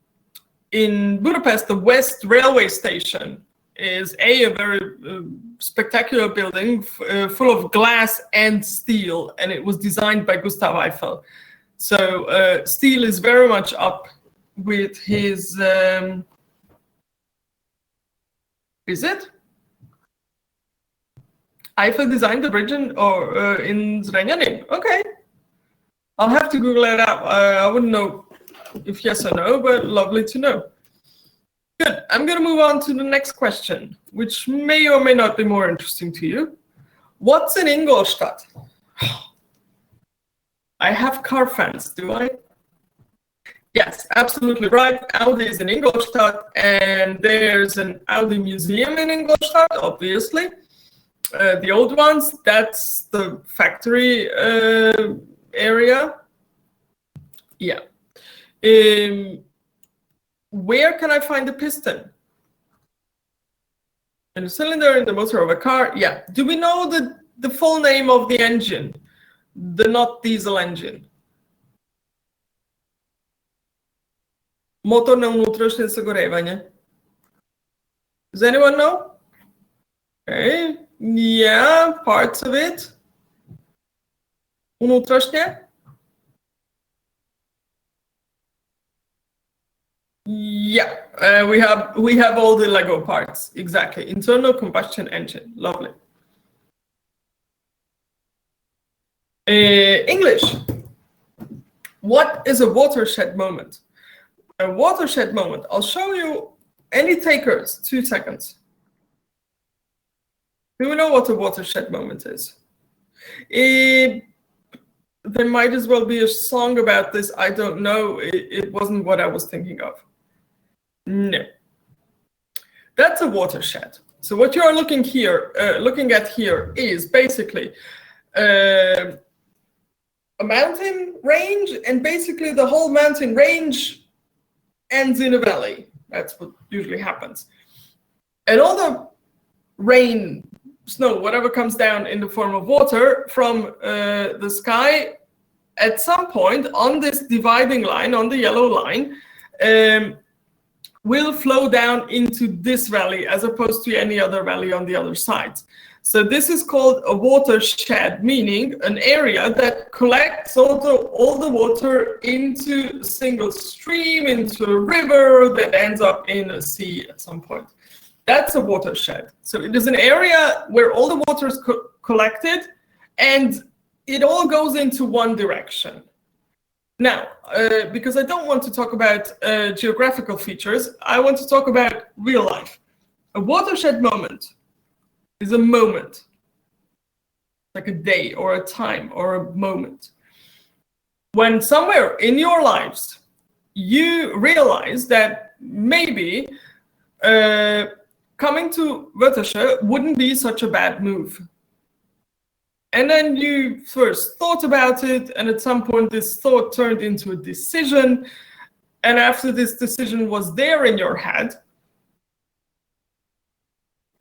Budapest, the West Railway Station is a very spectacular building full of glass and steel, and it was designed by Gustave Eiffel. So steel is very much up with his, is it? Eiffel designed the bridge in Zrenjanin. Okay. I'll have to Google it up. I wouldn't know if yes or no, but lovely to know. Good. I'm going to move on to the next question, which may or may not be more interesting to you. What's in Ingolstadt? I have car fans, do I? Yes, absolutely right. Audi is in Ingolstadt, and there's an Audi museum in Ingolstadt, obviously. The old ones, that's the factory area. Yeah. Where can I find the piston? In the cylinder, in the motor of a car? Yeah. Do we know the full name of the engine? The not diesel engine. Motor na unutrašnje sagorevanje. Does anyone know? Okay. Yeah, parts of it. Unutrašnje? Yeah, we have all the Lego parts. Exactly. Internal combustion engine. Lovely. English. What is a watershed moment? A watershed moment. I'll show you. Any takers? 2 seconds. Do we know what a watershed moment is? There might as well be a song about this. I don't know. It wasn't what I was thinking of. No. That's a watershed. So what you are looking at here is basically a mountain range, and basically the whole mountain range ends in a valley. That's what usually happens. And all the rain, snow, whatever comes down in the form of water from the sky, at some point on this dividing line, on the yellow line, will flow down into this valley as opposed to any other valley on the other side. So this is called a watershed, meaning an area that collects all the water into a single stream, into a river that ends up in a sea at some point. That's a watershed. So it is an area where all the water is collected and it all goes into one direction. Now, because I don't want to talk about geographical features, I want to talk about real life. A watershed moment is a moment, like a day or a time or a moment, when somewhere in your lives you realize that maybe coming to Wörthersche wouldn't be such a bad move. And then you first thought about it, and at some point this thought turned into a decision, and after this decision was there in your head,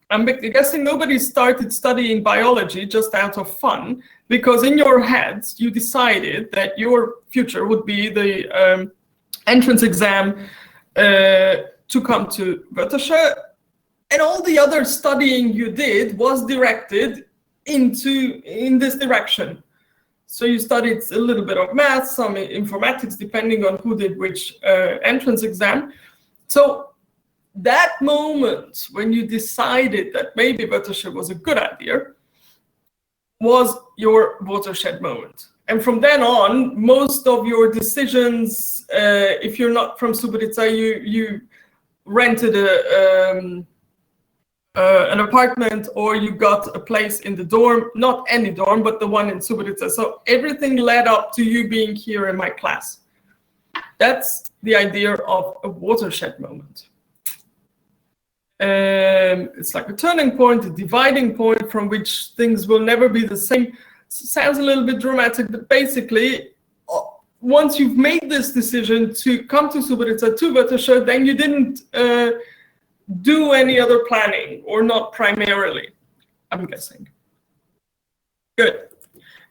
I'm guessing nobody started studying biology just out of fun, because in your heads you decided that your future would be the entrance exam to come to Wörthersche, and all the other studying you did was directed in this direction. So you studied a little bit of math, some informatics, depending on who did which entrance exam. So that moment when you decided that maybe Wörthersche was a good idea was your watershed moment. And from then on, most of your decisions, if you're not from Subotica, you rented an apartment, or you got a place in the dorm, not any dorm, but the one in Subotica. So everything led up to you being here in my class. That's the idea of a watershed moment. It's like a turning point, a dividing point from which things will never be the same. Sounds a little bit dramatic, but basically, once you've made this decision to come to Subotica, to Wörthersche, then you didn't do any other planning, or not primarily, I'm guessing. Good.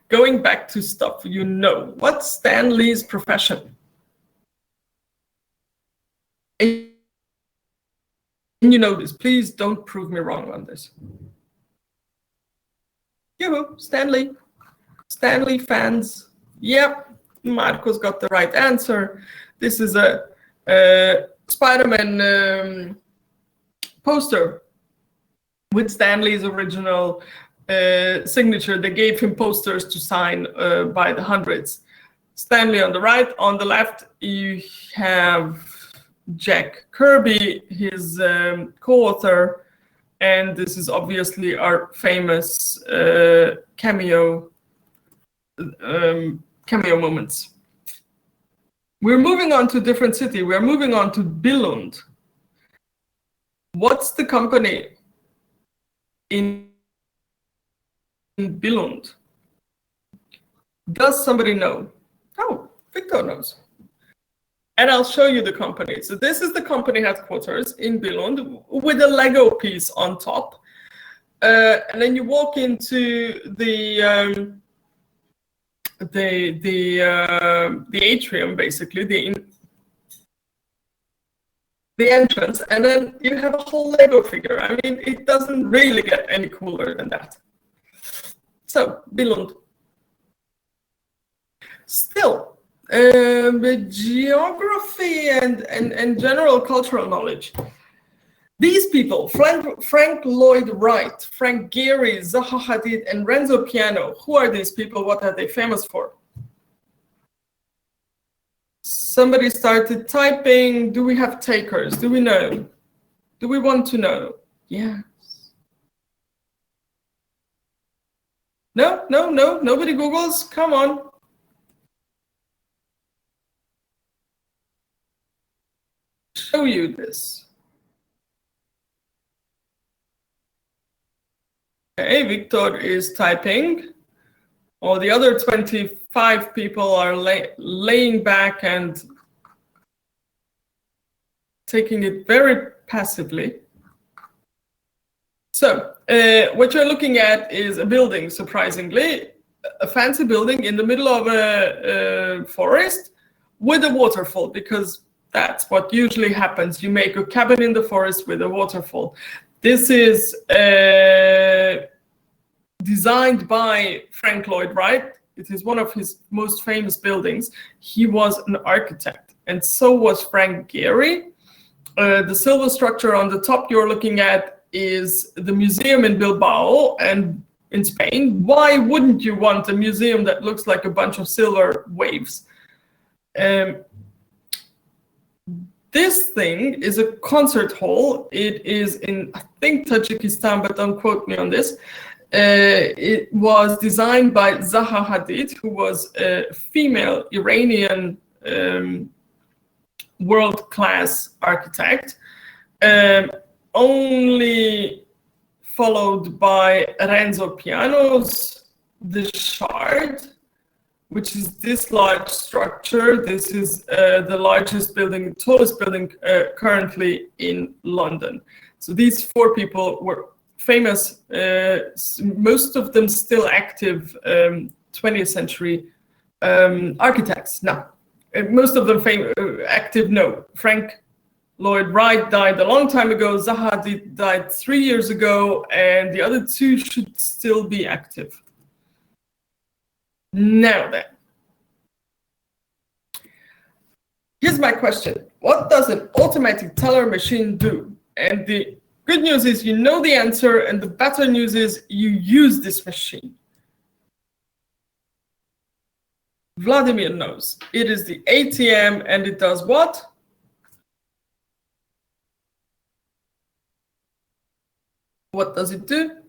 Going back to stuff you know. What's Stan Lee's profession? And you know this. Please don't prove me wrong on this. Yoo-hoo, Stan Lee. Stan Lee fans. Yep, Marco's got the right answer. This is a Spider-Man poster with Stan Lee's original signature. They gave him posters to sign by the hundreds. Stan Lee on the right. On the left, you have Jack Kirby, his co-author, and this is obviously our famous cameo moments. We're moving on to a different city. We're moving on to Billund. What's the company in Billund? Does somebody know? Oh, Victor knows. And I'll show you the company. So this is the company headquarters in Billund with a Lego piece on top. And then you walk into the atrium, basically, the entrance, and then you have a whole Lego figure. I mean, it doesn't really get any cooler than that. So, Billund. Still, with geography and general cultural knowledge. These people, Frank Lloyd Wright, Frank Gehry, Zaha Hadid, and Renzo Piano, who are these people? What are they famous for? Somebody started typing. Do we have takers? Do we know? Do we want to know? Yes. No, no, no, nobody Googles. Come on. Show you this. Okay, Victor is typing. All the other 25 people are laying back and taking it very passively. So what you're looking at is a building, surprisingly, a fancy building in the middle of a forest with a waterfall, because that's what usually happens. You make a cabin in the forest with a waterfall. This is designed by Frank Lloyd Wright. It is one of his most famous buildings. He was an architect, and so was Frank Gehry. The silver structure on the top you're looking at is the museum in Bilbao and in Spain. Why wouldn't you want a museum that looks like a bunch of silver waves? This thing is a concert hall. It is in, I think, Tajikistan, but don't quote me on this. It was designed by Zaha Hadid, who was a female Iranian world-class architect, only followed by Renzo Piano's The Shard, which is this large structure. This is the largest building, tallest building currently in London. So these four people were famous, most of them still active 20th century architects. Now, most of them active, no. Frank Lloyd Wright died a long time ago. Zaha Hadid died 3 years ago, and the other two should still be active. Now then, here's my question. What does an automatic teller machine do? And the good news is you know the answer, and the better news is you use this machine. Vladimir knows. It is the ATM, and it does what? What does it do?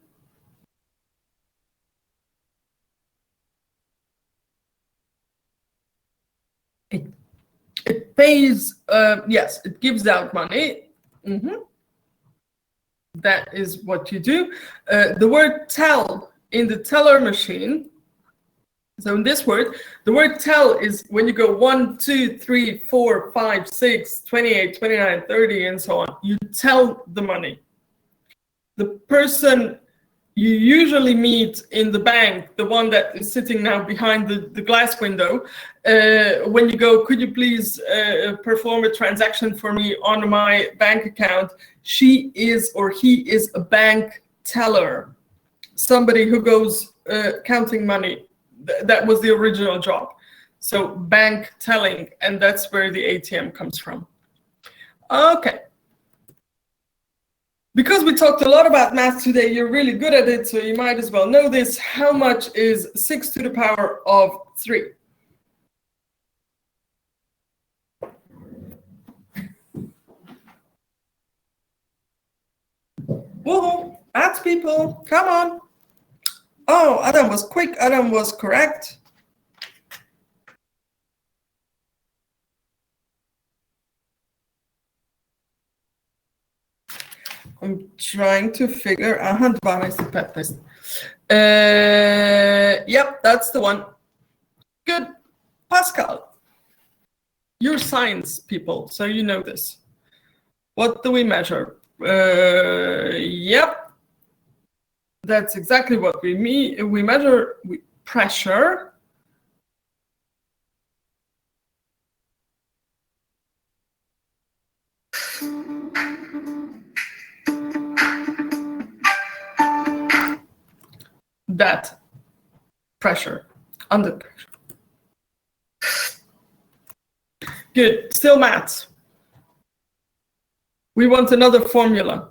It pays, yes, it gives out money. That is what you do. The word tell in the teller machine, so in this word, the word tell is when you go 1, 2, 3, 4, 5, 6, 28, 29, 30, and so on. You tell the money. The person you usually meet in the bank, the one that is sitting now behind the glass window, when you go, could you please perform a transaction for me on my bank account? She is or he is a bank teller, somebody who goes counting money. That was the original job. So bank telling, and that's where the ATM comes from. Okay. Because we talked a lot about math today, you're really good at it, so you might as well know this. How much is 6 to the power of 3? Woohoo! Math people, come on. Oh, Adam was quick. Adam was correct. I'm trying to figure out. Yep, that's the one. Good. Pascal, you're science people, so you know this. What do we measure? Yep. That's exactly what we mean. We measure pressure. That pressure, under pressure. Good, still maths. We want another formula.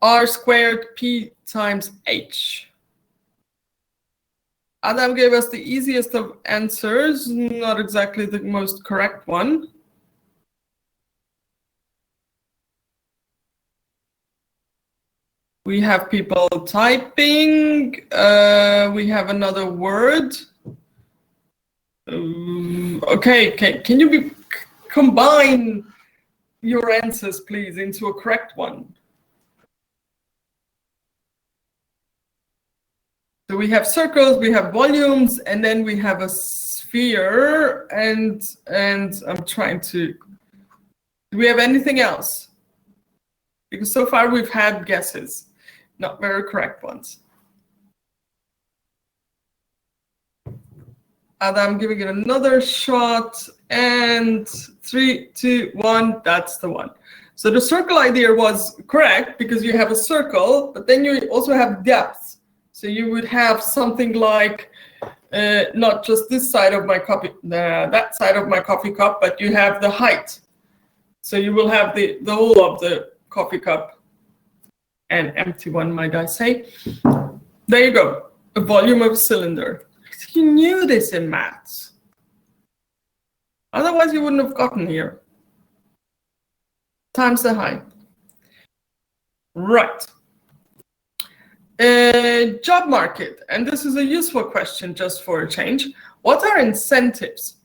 R squared P times H. Adam gave us the easiest of answers, not exactly the most correct one. We have people typing. We have another word. Okay, can you combine your answers, please, into a correct one? So we have circles, we have volumes, and then we have a sphere. And I'm trying to. Do we have anything else? Because so far we've had guesses, not very correct ones. I'm giving it another shot, and 3, 2, 1, that's the one. So the circle idea was correct because you have a circle, but then you also have depth. So you would have something like not just this side of my coffee, that side of my coffee cup, but you have the height. So you will have the whole of the coffee cup, an empty one, might I say. There you go, a volume of a cylinder. You knew this in maths. Otherwise, you wouldn't have gotten here. Times the height. Right. Job market, and this is a useful question just for a change. What are incentives?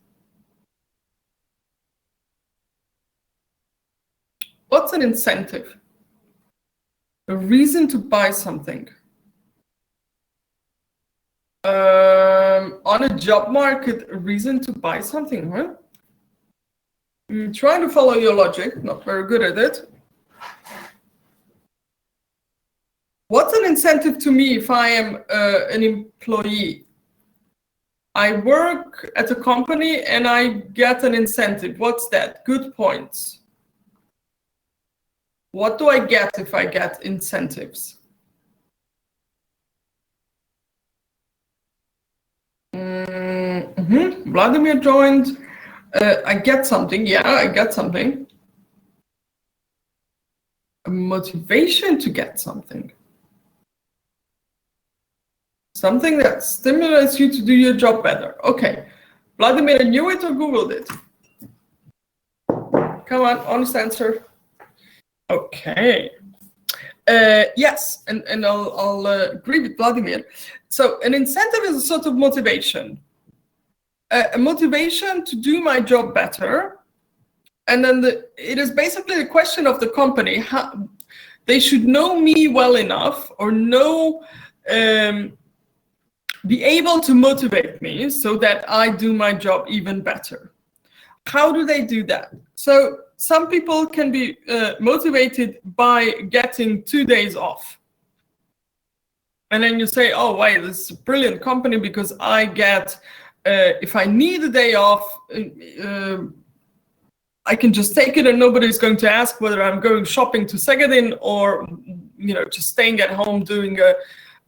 What's an incentive? A reason to buy something. On a job market, a reason to buy something, huh? I'm trying to follow your logic, not very good at it. What's an incentive to me if I am an employee? I work at a company and I get an incentive. What's that? Good points. What do I get if I get incentives? Vladimir joined. I get something. Yeah, I get something. A motivation to get something. Something that stimulates you to do your job better. Okay. Vladimir knew it or Googled it? Come on, honest answer. Okay. Yes, and I'll agree with Vladimir. So an incentive is a sort of motivation. A motivation to do my job better. And then it is basically the question of the company. How, they should know me well enough or know, be able to motivate me so that I do my job even better. How do they do that? So some people can be motivated by getting 2 days off. And then you say, oh, wait, this is a brilliant company because I get, if I need a day off, I can just take it and nobody's going to ask whether I'm going shopping to Segadin or, you know, just staying at home doing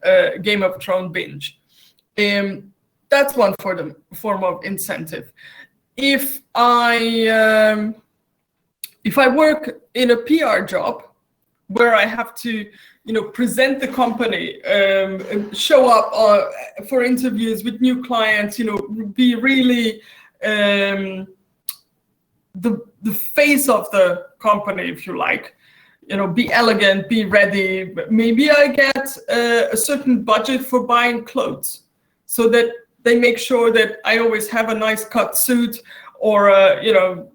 a Game of Thrones binge. That's one form of incentive. If I work in a PR job where I have to, you know, present the company, show up for interviews with new clients, you know, be really the face of the company, if you like, you know, be elegant, be ready. Maybe I get a certain budget for buying clothes so that they make sure that I always have a nice cut suit or, you know,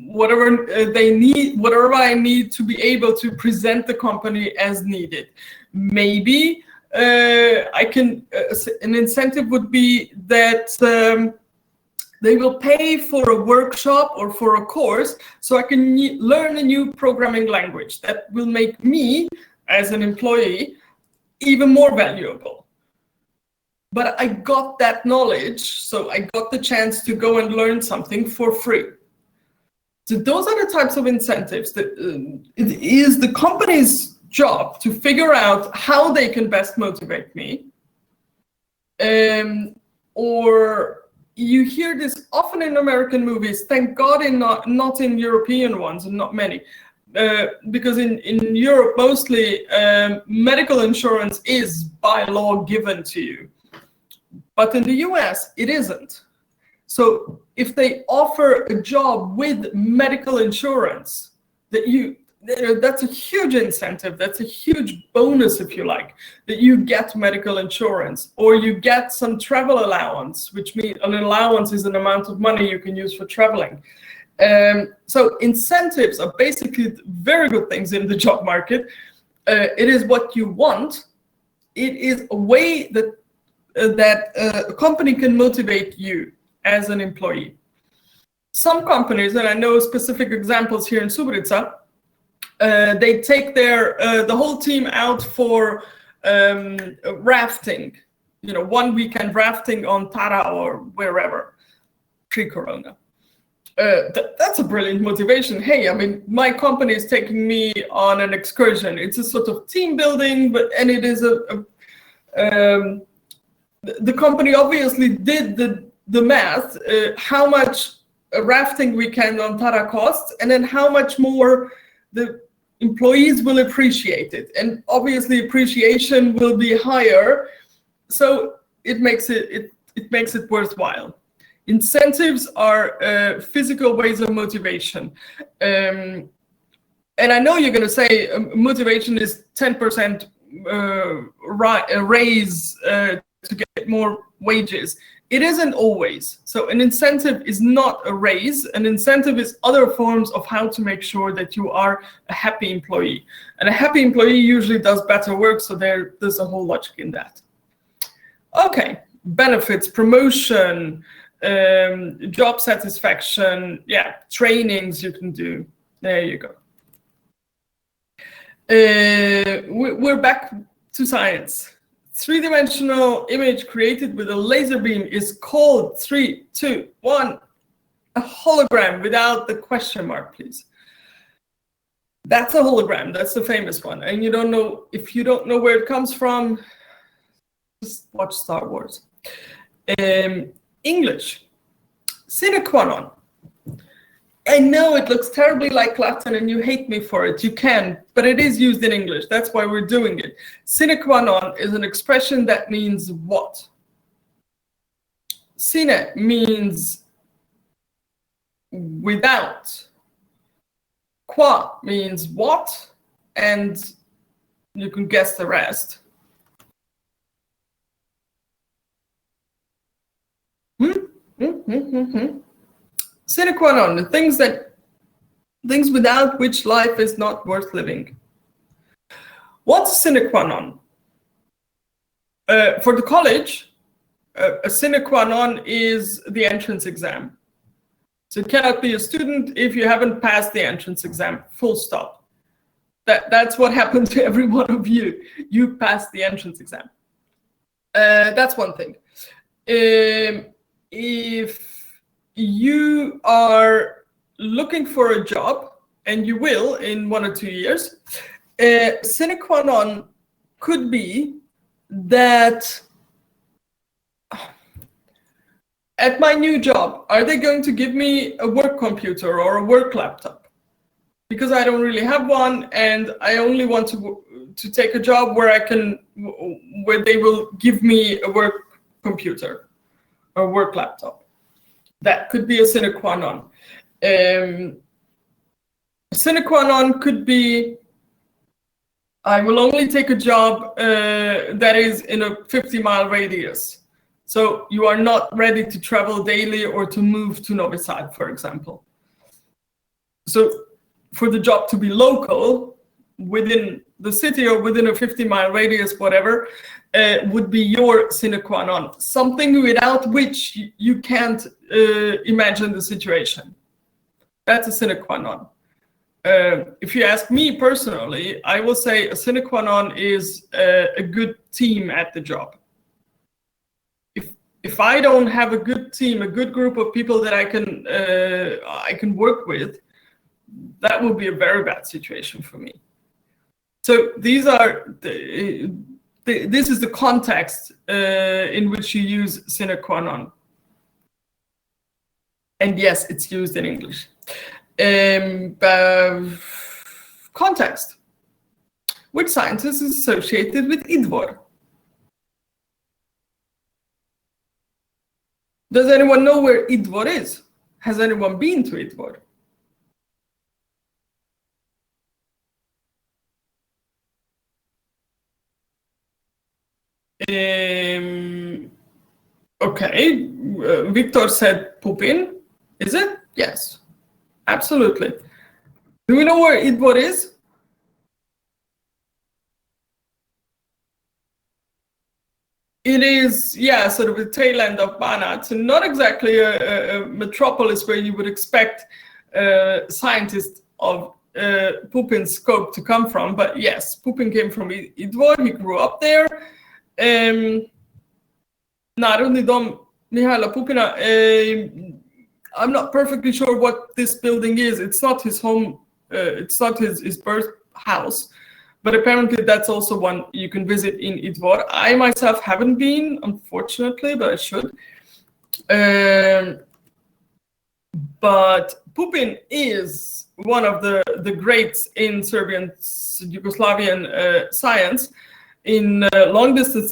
whatever they need, whatever I need to be able to present the company as needed. Maybe I can, an incentive would be that they will pay for a workshop or for a course so I can learn a new programming language that will make me as an employee even more valuable. But I got that knowledge, so I got the chance to go and learn something for free. So those are the types of incentives that it is the company's job to figure out how they can best motivate me. Or you hear this often in American movies, thank God not in European ones, and not many. Because in Europe, mostly medical insurance is by law given to you. But in the US, it isn't. So if they offer a job with medical insurance, that's a huge incentive. That's a huge bonus, if you like, that you get medical insurance, or you get some travel allowance, which means an allowance is an amount of money you can use for traveling. So incentives are basically very good things in the job market. It is what you want. It is a way that a company can motivate you as an employee. Some companies, and I know specific examples here in Subotica, they take the whole team out for rafting, 1 weekend rafting on Tara or wherever, pre-corona. That's a brilliant motivation. Hey, I mean, my company is taking me on an excursion. It's a sort of team building, and it is the company obviously did the math, how much a rafting weekend on Tara costs, and then how much more the employees will appreciate it. And obviously appreciation will be higher, so it makes it worthwhile. Incentives are physical ways of motivation. And I know you're going to say motivation is 10% raise to get more wages. It isn't always. So an incentive is not a raise. An incentive is other forms of how to make sure that you are a happy employee. And a happy employee usually does better work, so there's a whole logic in that. Okay, benefits, promotion, job satisfaction, trainings you can do. There you go. We're back to science. Three-dimensional image created with a laser beam is called 3, 2, 1, a hologram without the question mark, please. That's a hologram. That's the famous one. And if you don't know where it comes from, just watch Star Wars. English, sine qua non. I know it looks terribly like Latin and you hate me for it. You can, but it is used in English. That's why we're doing it. Sine qua non is an expression that means what? Sine means without. Qua means what, and you can guess the rest. Sine qua non, the things without which life is not worth living. What's sine qua non? For the college, a sine qua non is the entrance exam. So you cannot be a student if you haven't passed the entrance exam, full stop. That's what happened to every one of you. You passed the entrance exam. That's one thing. If you are looking for a job, and you will in 1 or 2 years, sine qua non could be that at my new job, are they going to give me a work computer or a work laptop? Because I don't really have one, and I only want to take a job where they will give me a work computer or work laptop. That could be a sine qua non. Sine qua non could be, I will only take a job that is in a 50-mile radius. So you are not ready to travel daily or to move to Novi Sad, for example. So for the job to be local, within the city or within a 50-mile radius, whatever, would be your sine qua non. Something without which you can't imagine the situation. That's a sine qua non. If you ask me personally, I will say a sine qua non is a good team at the job. If I don't have a good team, a good group of people that I can work with, that would be a very bad situation for me. So these are this is the context in which you use sine qua non. And yes, it's used in English. Context. Which scientist is associated with Idvor? Does anyone know where Idvor is? Has anyone been to Idvor? Okay, Victor said Pupin. Is it? Yes, absolutely. Do we know where Idvor is? It is, yeah, sort of the tail end of Banat. So not exactly a metropolis where you would expect scientists of Pupin's scope to come from. But yes, Pupin came from Idvor. He grew up there. Narodni dom Mihaila Pupina. I'm not perfectly sure what this building is. It's not his home. It's not his birth house. But apparently that's also one you can visit in Idvor. I myself haven't been, unfortunately, but I should. But Pupin is one of the greats in Serbian Yugoslavian science in long-distance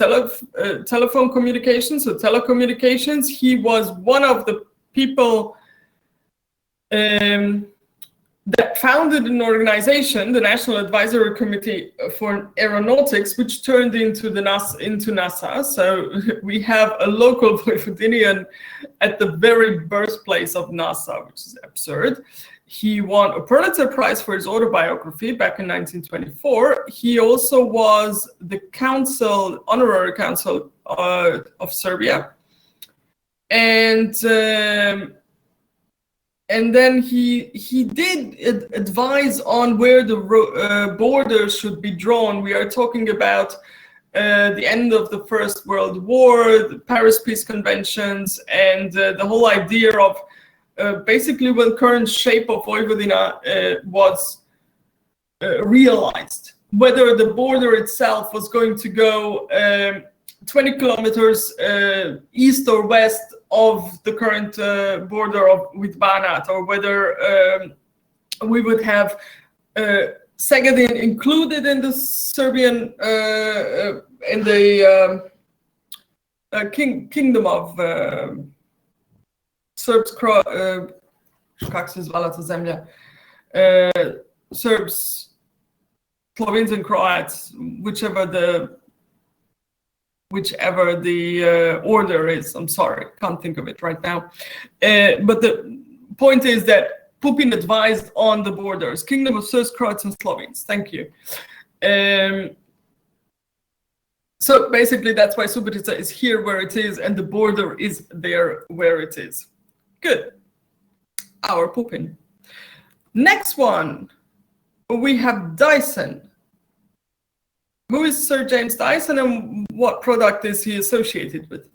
telephone communications, so telecommunications. He was one of the people that founded an organization, the National Advisory Committee for Aeronautics, which turned into NASA. So we have a local Vojvodinian at the very birthplace of NASA, which is absurd. He won a Pulitzer Prize for his autobiography back in 1924. He also was the honorary consul of Serbia. And then he did advise on where the borders should be drawn. We are talking about the end of the First World War, the Paris Peace Conventions, and the whole idea of basically when current shape of Vojvodina was realized. Whether the border itself was going to go 20 kilometers east or west of the current border with Banat, or whether we would have Segedin included in the Serbian, in the kingdom of Serbs, kak se zvala ta zemlja? Serbs, Slovenes and Croats, whichever the order is. I'm sorry, can't think of it right now. But the point is that Pupin advised on the borders, Kingdom of Serbs, Croats, and Slovenes. Thank you. So basically, that's why Subotica is here where it is, and the border is there where it is. Good. Our Pupin. Next one, we have Dyson. Who is Sir James Dyson, and what product is he associated with?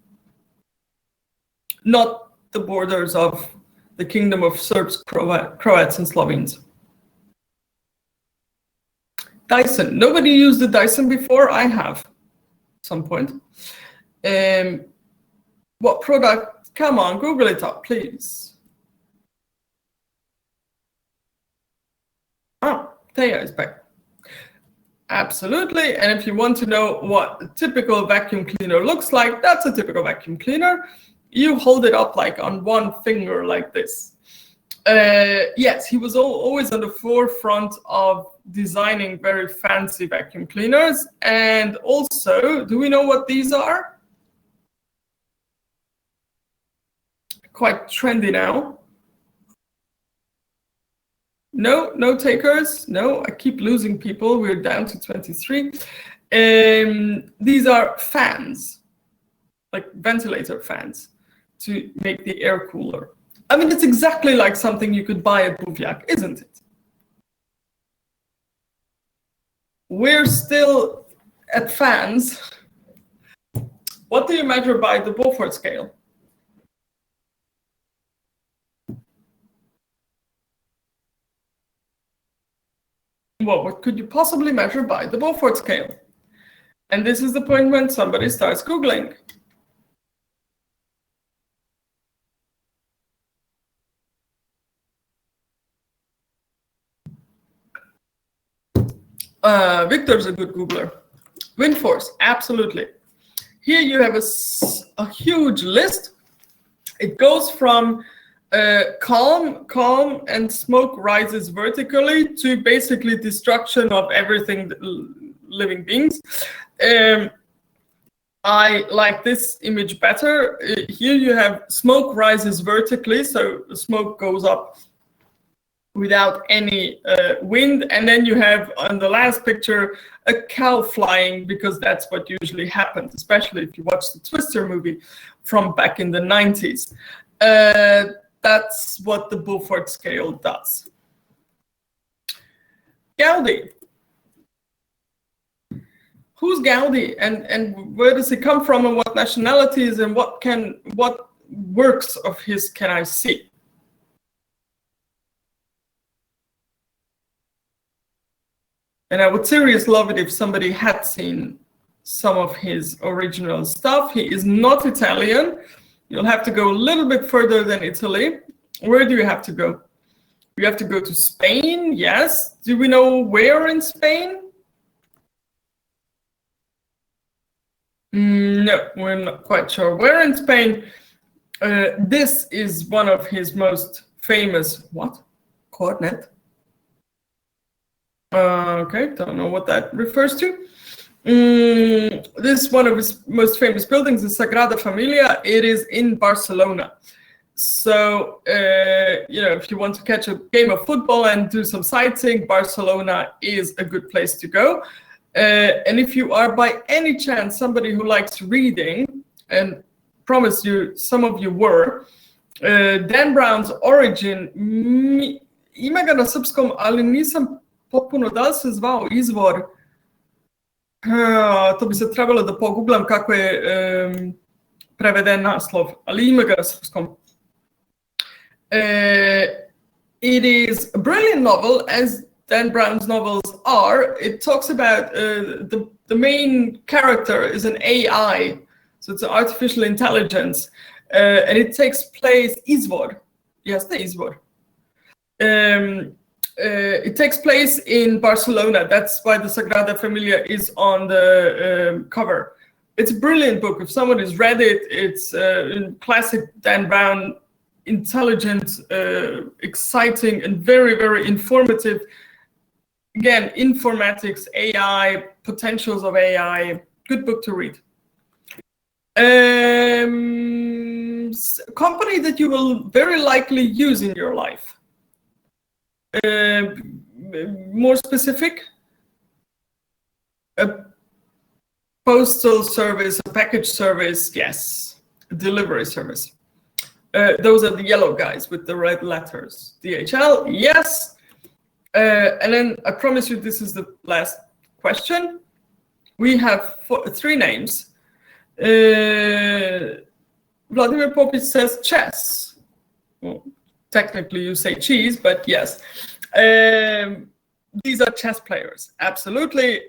Not the borders of the Kingdom of Serbs, Croats, and Slovenes. Dyson. Nobody used the Dyson before? I have. At some point. What product? Come on, Google it up, please. Oh, Thea is back. Absolutely. And if you want to know what a typical vacuum cleaner looks like, that's a typical vacuum cleaner. You hold it up like on one finger like this. Yes, he was always on the forefront of designing very fancy vacuum cleaners. And also, do we know what these are? Quite trendy now. No, no takers. No, I keep losing people. We're down to 23. These are fans, like ventilator fans, to make the air cooler. I mean, it's exactly like something you could buy at Buvjak, isn't it? We're still at fans. What do you measure by the Beaufort scale? Well, what could you possibly measure by the Beaufort scale? And this is the point when somebody starts Googling. Victor's a good Googler. Wind force, absolutely. Here you have a huge list. It goes from calm, and smoke rises vertically to basically destruction of everything, living beings. I like this image better. Here you have smoke rises vertically, so the smoke goes up without any wind, and then you have on the last picture a cow flying, because that's what usually happens, especially if you watch the Twister movie from back in the 90s. That's what the Beaufort scale does. Gaudi. Who's Gaudi, and where does he come from, and what nationalities, and what works of his can I see? And I would seriously love it if somebody had seen some of his original stuff. He is not Italian. You'll have to go a little bit further than Italy. Where do you have to go? You have to go to Spain, yes. Do we know where in Spain? No, we're not quite sure where in Spain. This is one of his most famous, coordinate? Okay, don't know what that refers to. This is one of his most famous buildings, the Sagrada Familia. It is in Barcelona. So, if you want to catch a game of football and do some sightseeing, Barcelona is a good place to go. And if you are by any chance somebody who likes reading, and promise you, some of you were, Dan Brown's Origin, ima ga na srpskom, ali nisam popuno, da li se zvao izvor? To bi se trebalo da poguglam kako je preveden naslov, ali ima ga na srpskom. It is a brilliant novel, as Dan Brown's novels are. It talks about the main character is an AI, so it's an artificial intelligence, and it takes place Izvor. Yes, the Izvor. It takes place in Barcelona. That's why the Sagrada Familia is on the cover. It's a brilliant book. If someone has read it, it's classic Dan Brown, intelligent, exciting, and very, very informative. Again, informatics, AI, potentials of AI, good book to read. Company that you will very likely use in your life. More specific, a postal service, a package service, yes, a delivery service. Those are the yellow guys with the red letters. DHL, yes. And then I promise you this is the last question. We have three names. Vladimir Popic says chess. Well, technically you say cheese, but yes. These are chess players, absolutely.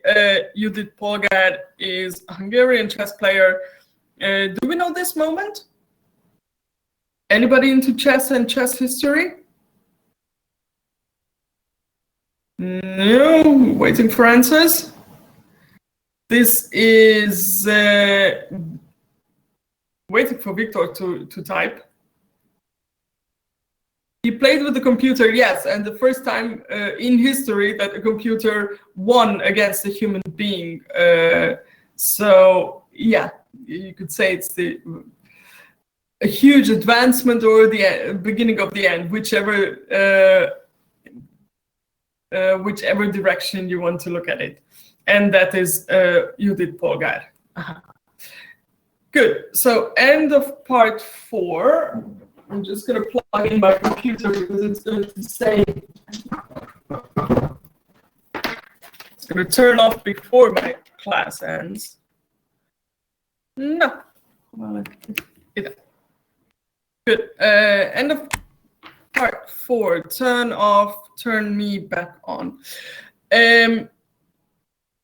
Judith Polgár is a Hungarian chess player. Do we know this moment? Anybody into chess and chess history? No, waiting for answers. This is waiting for Victor to type. He played with the computer, yes, and the first time in history that a computer won against a human being. So, yeah, you could say it's a huge advancement or the beginning of the end, whichever direction you want to look at it. And that is Judith Polgár. Good. So end of part 4. I'm just going to plug in my computer because it's going to say it's going to turn off before my class ends. No. Well, good. End of part 4. Turn off, turn me back on.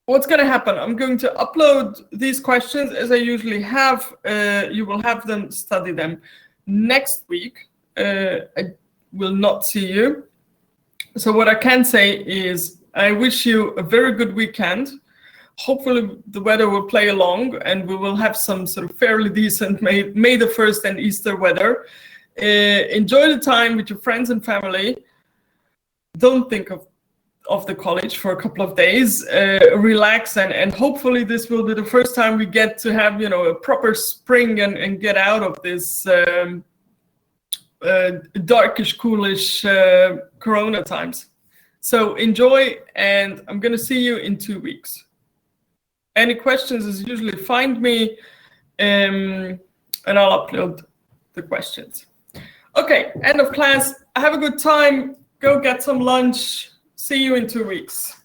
What's going to happen? I'm going to upload these questions as I usually have. You will have them, study them. Next week, I will not see you. So what I can say is I wish you a very good weekend. Hopefully the weather will play along and we will have some sort of fairly decent May the 1st and Easter weather. Enjoy the time with your friends and family. Don't think of the college for a couple of days. Relax and hopefully this will be the first time we get to have, you know, a proper spring and get out of this darkish, coolish Corona times. So enjoy, and I'm going to see you in 2 weeks. Any questions, as usually, find me, and I'll upload the questions. Okay, end of class. Have a good time. Go get some lunch. See you in 2 weeks.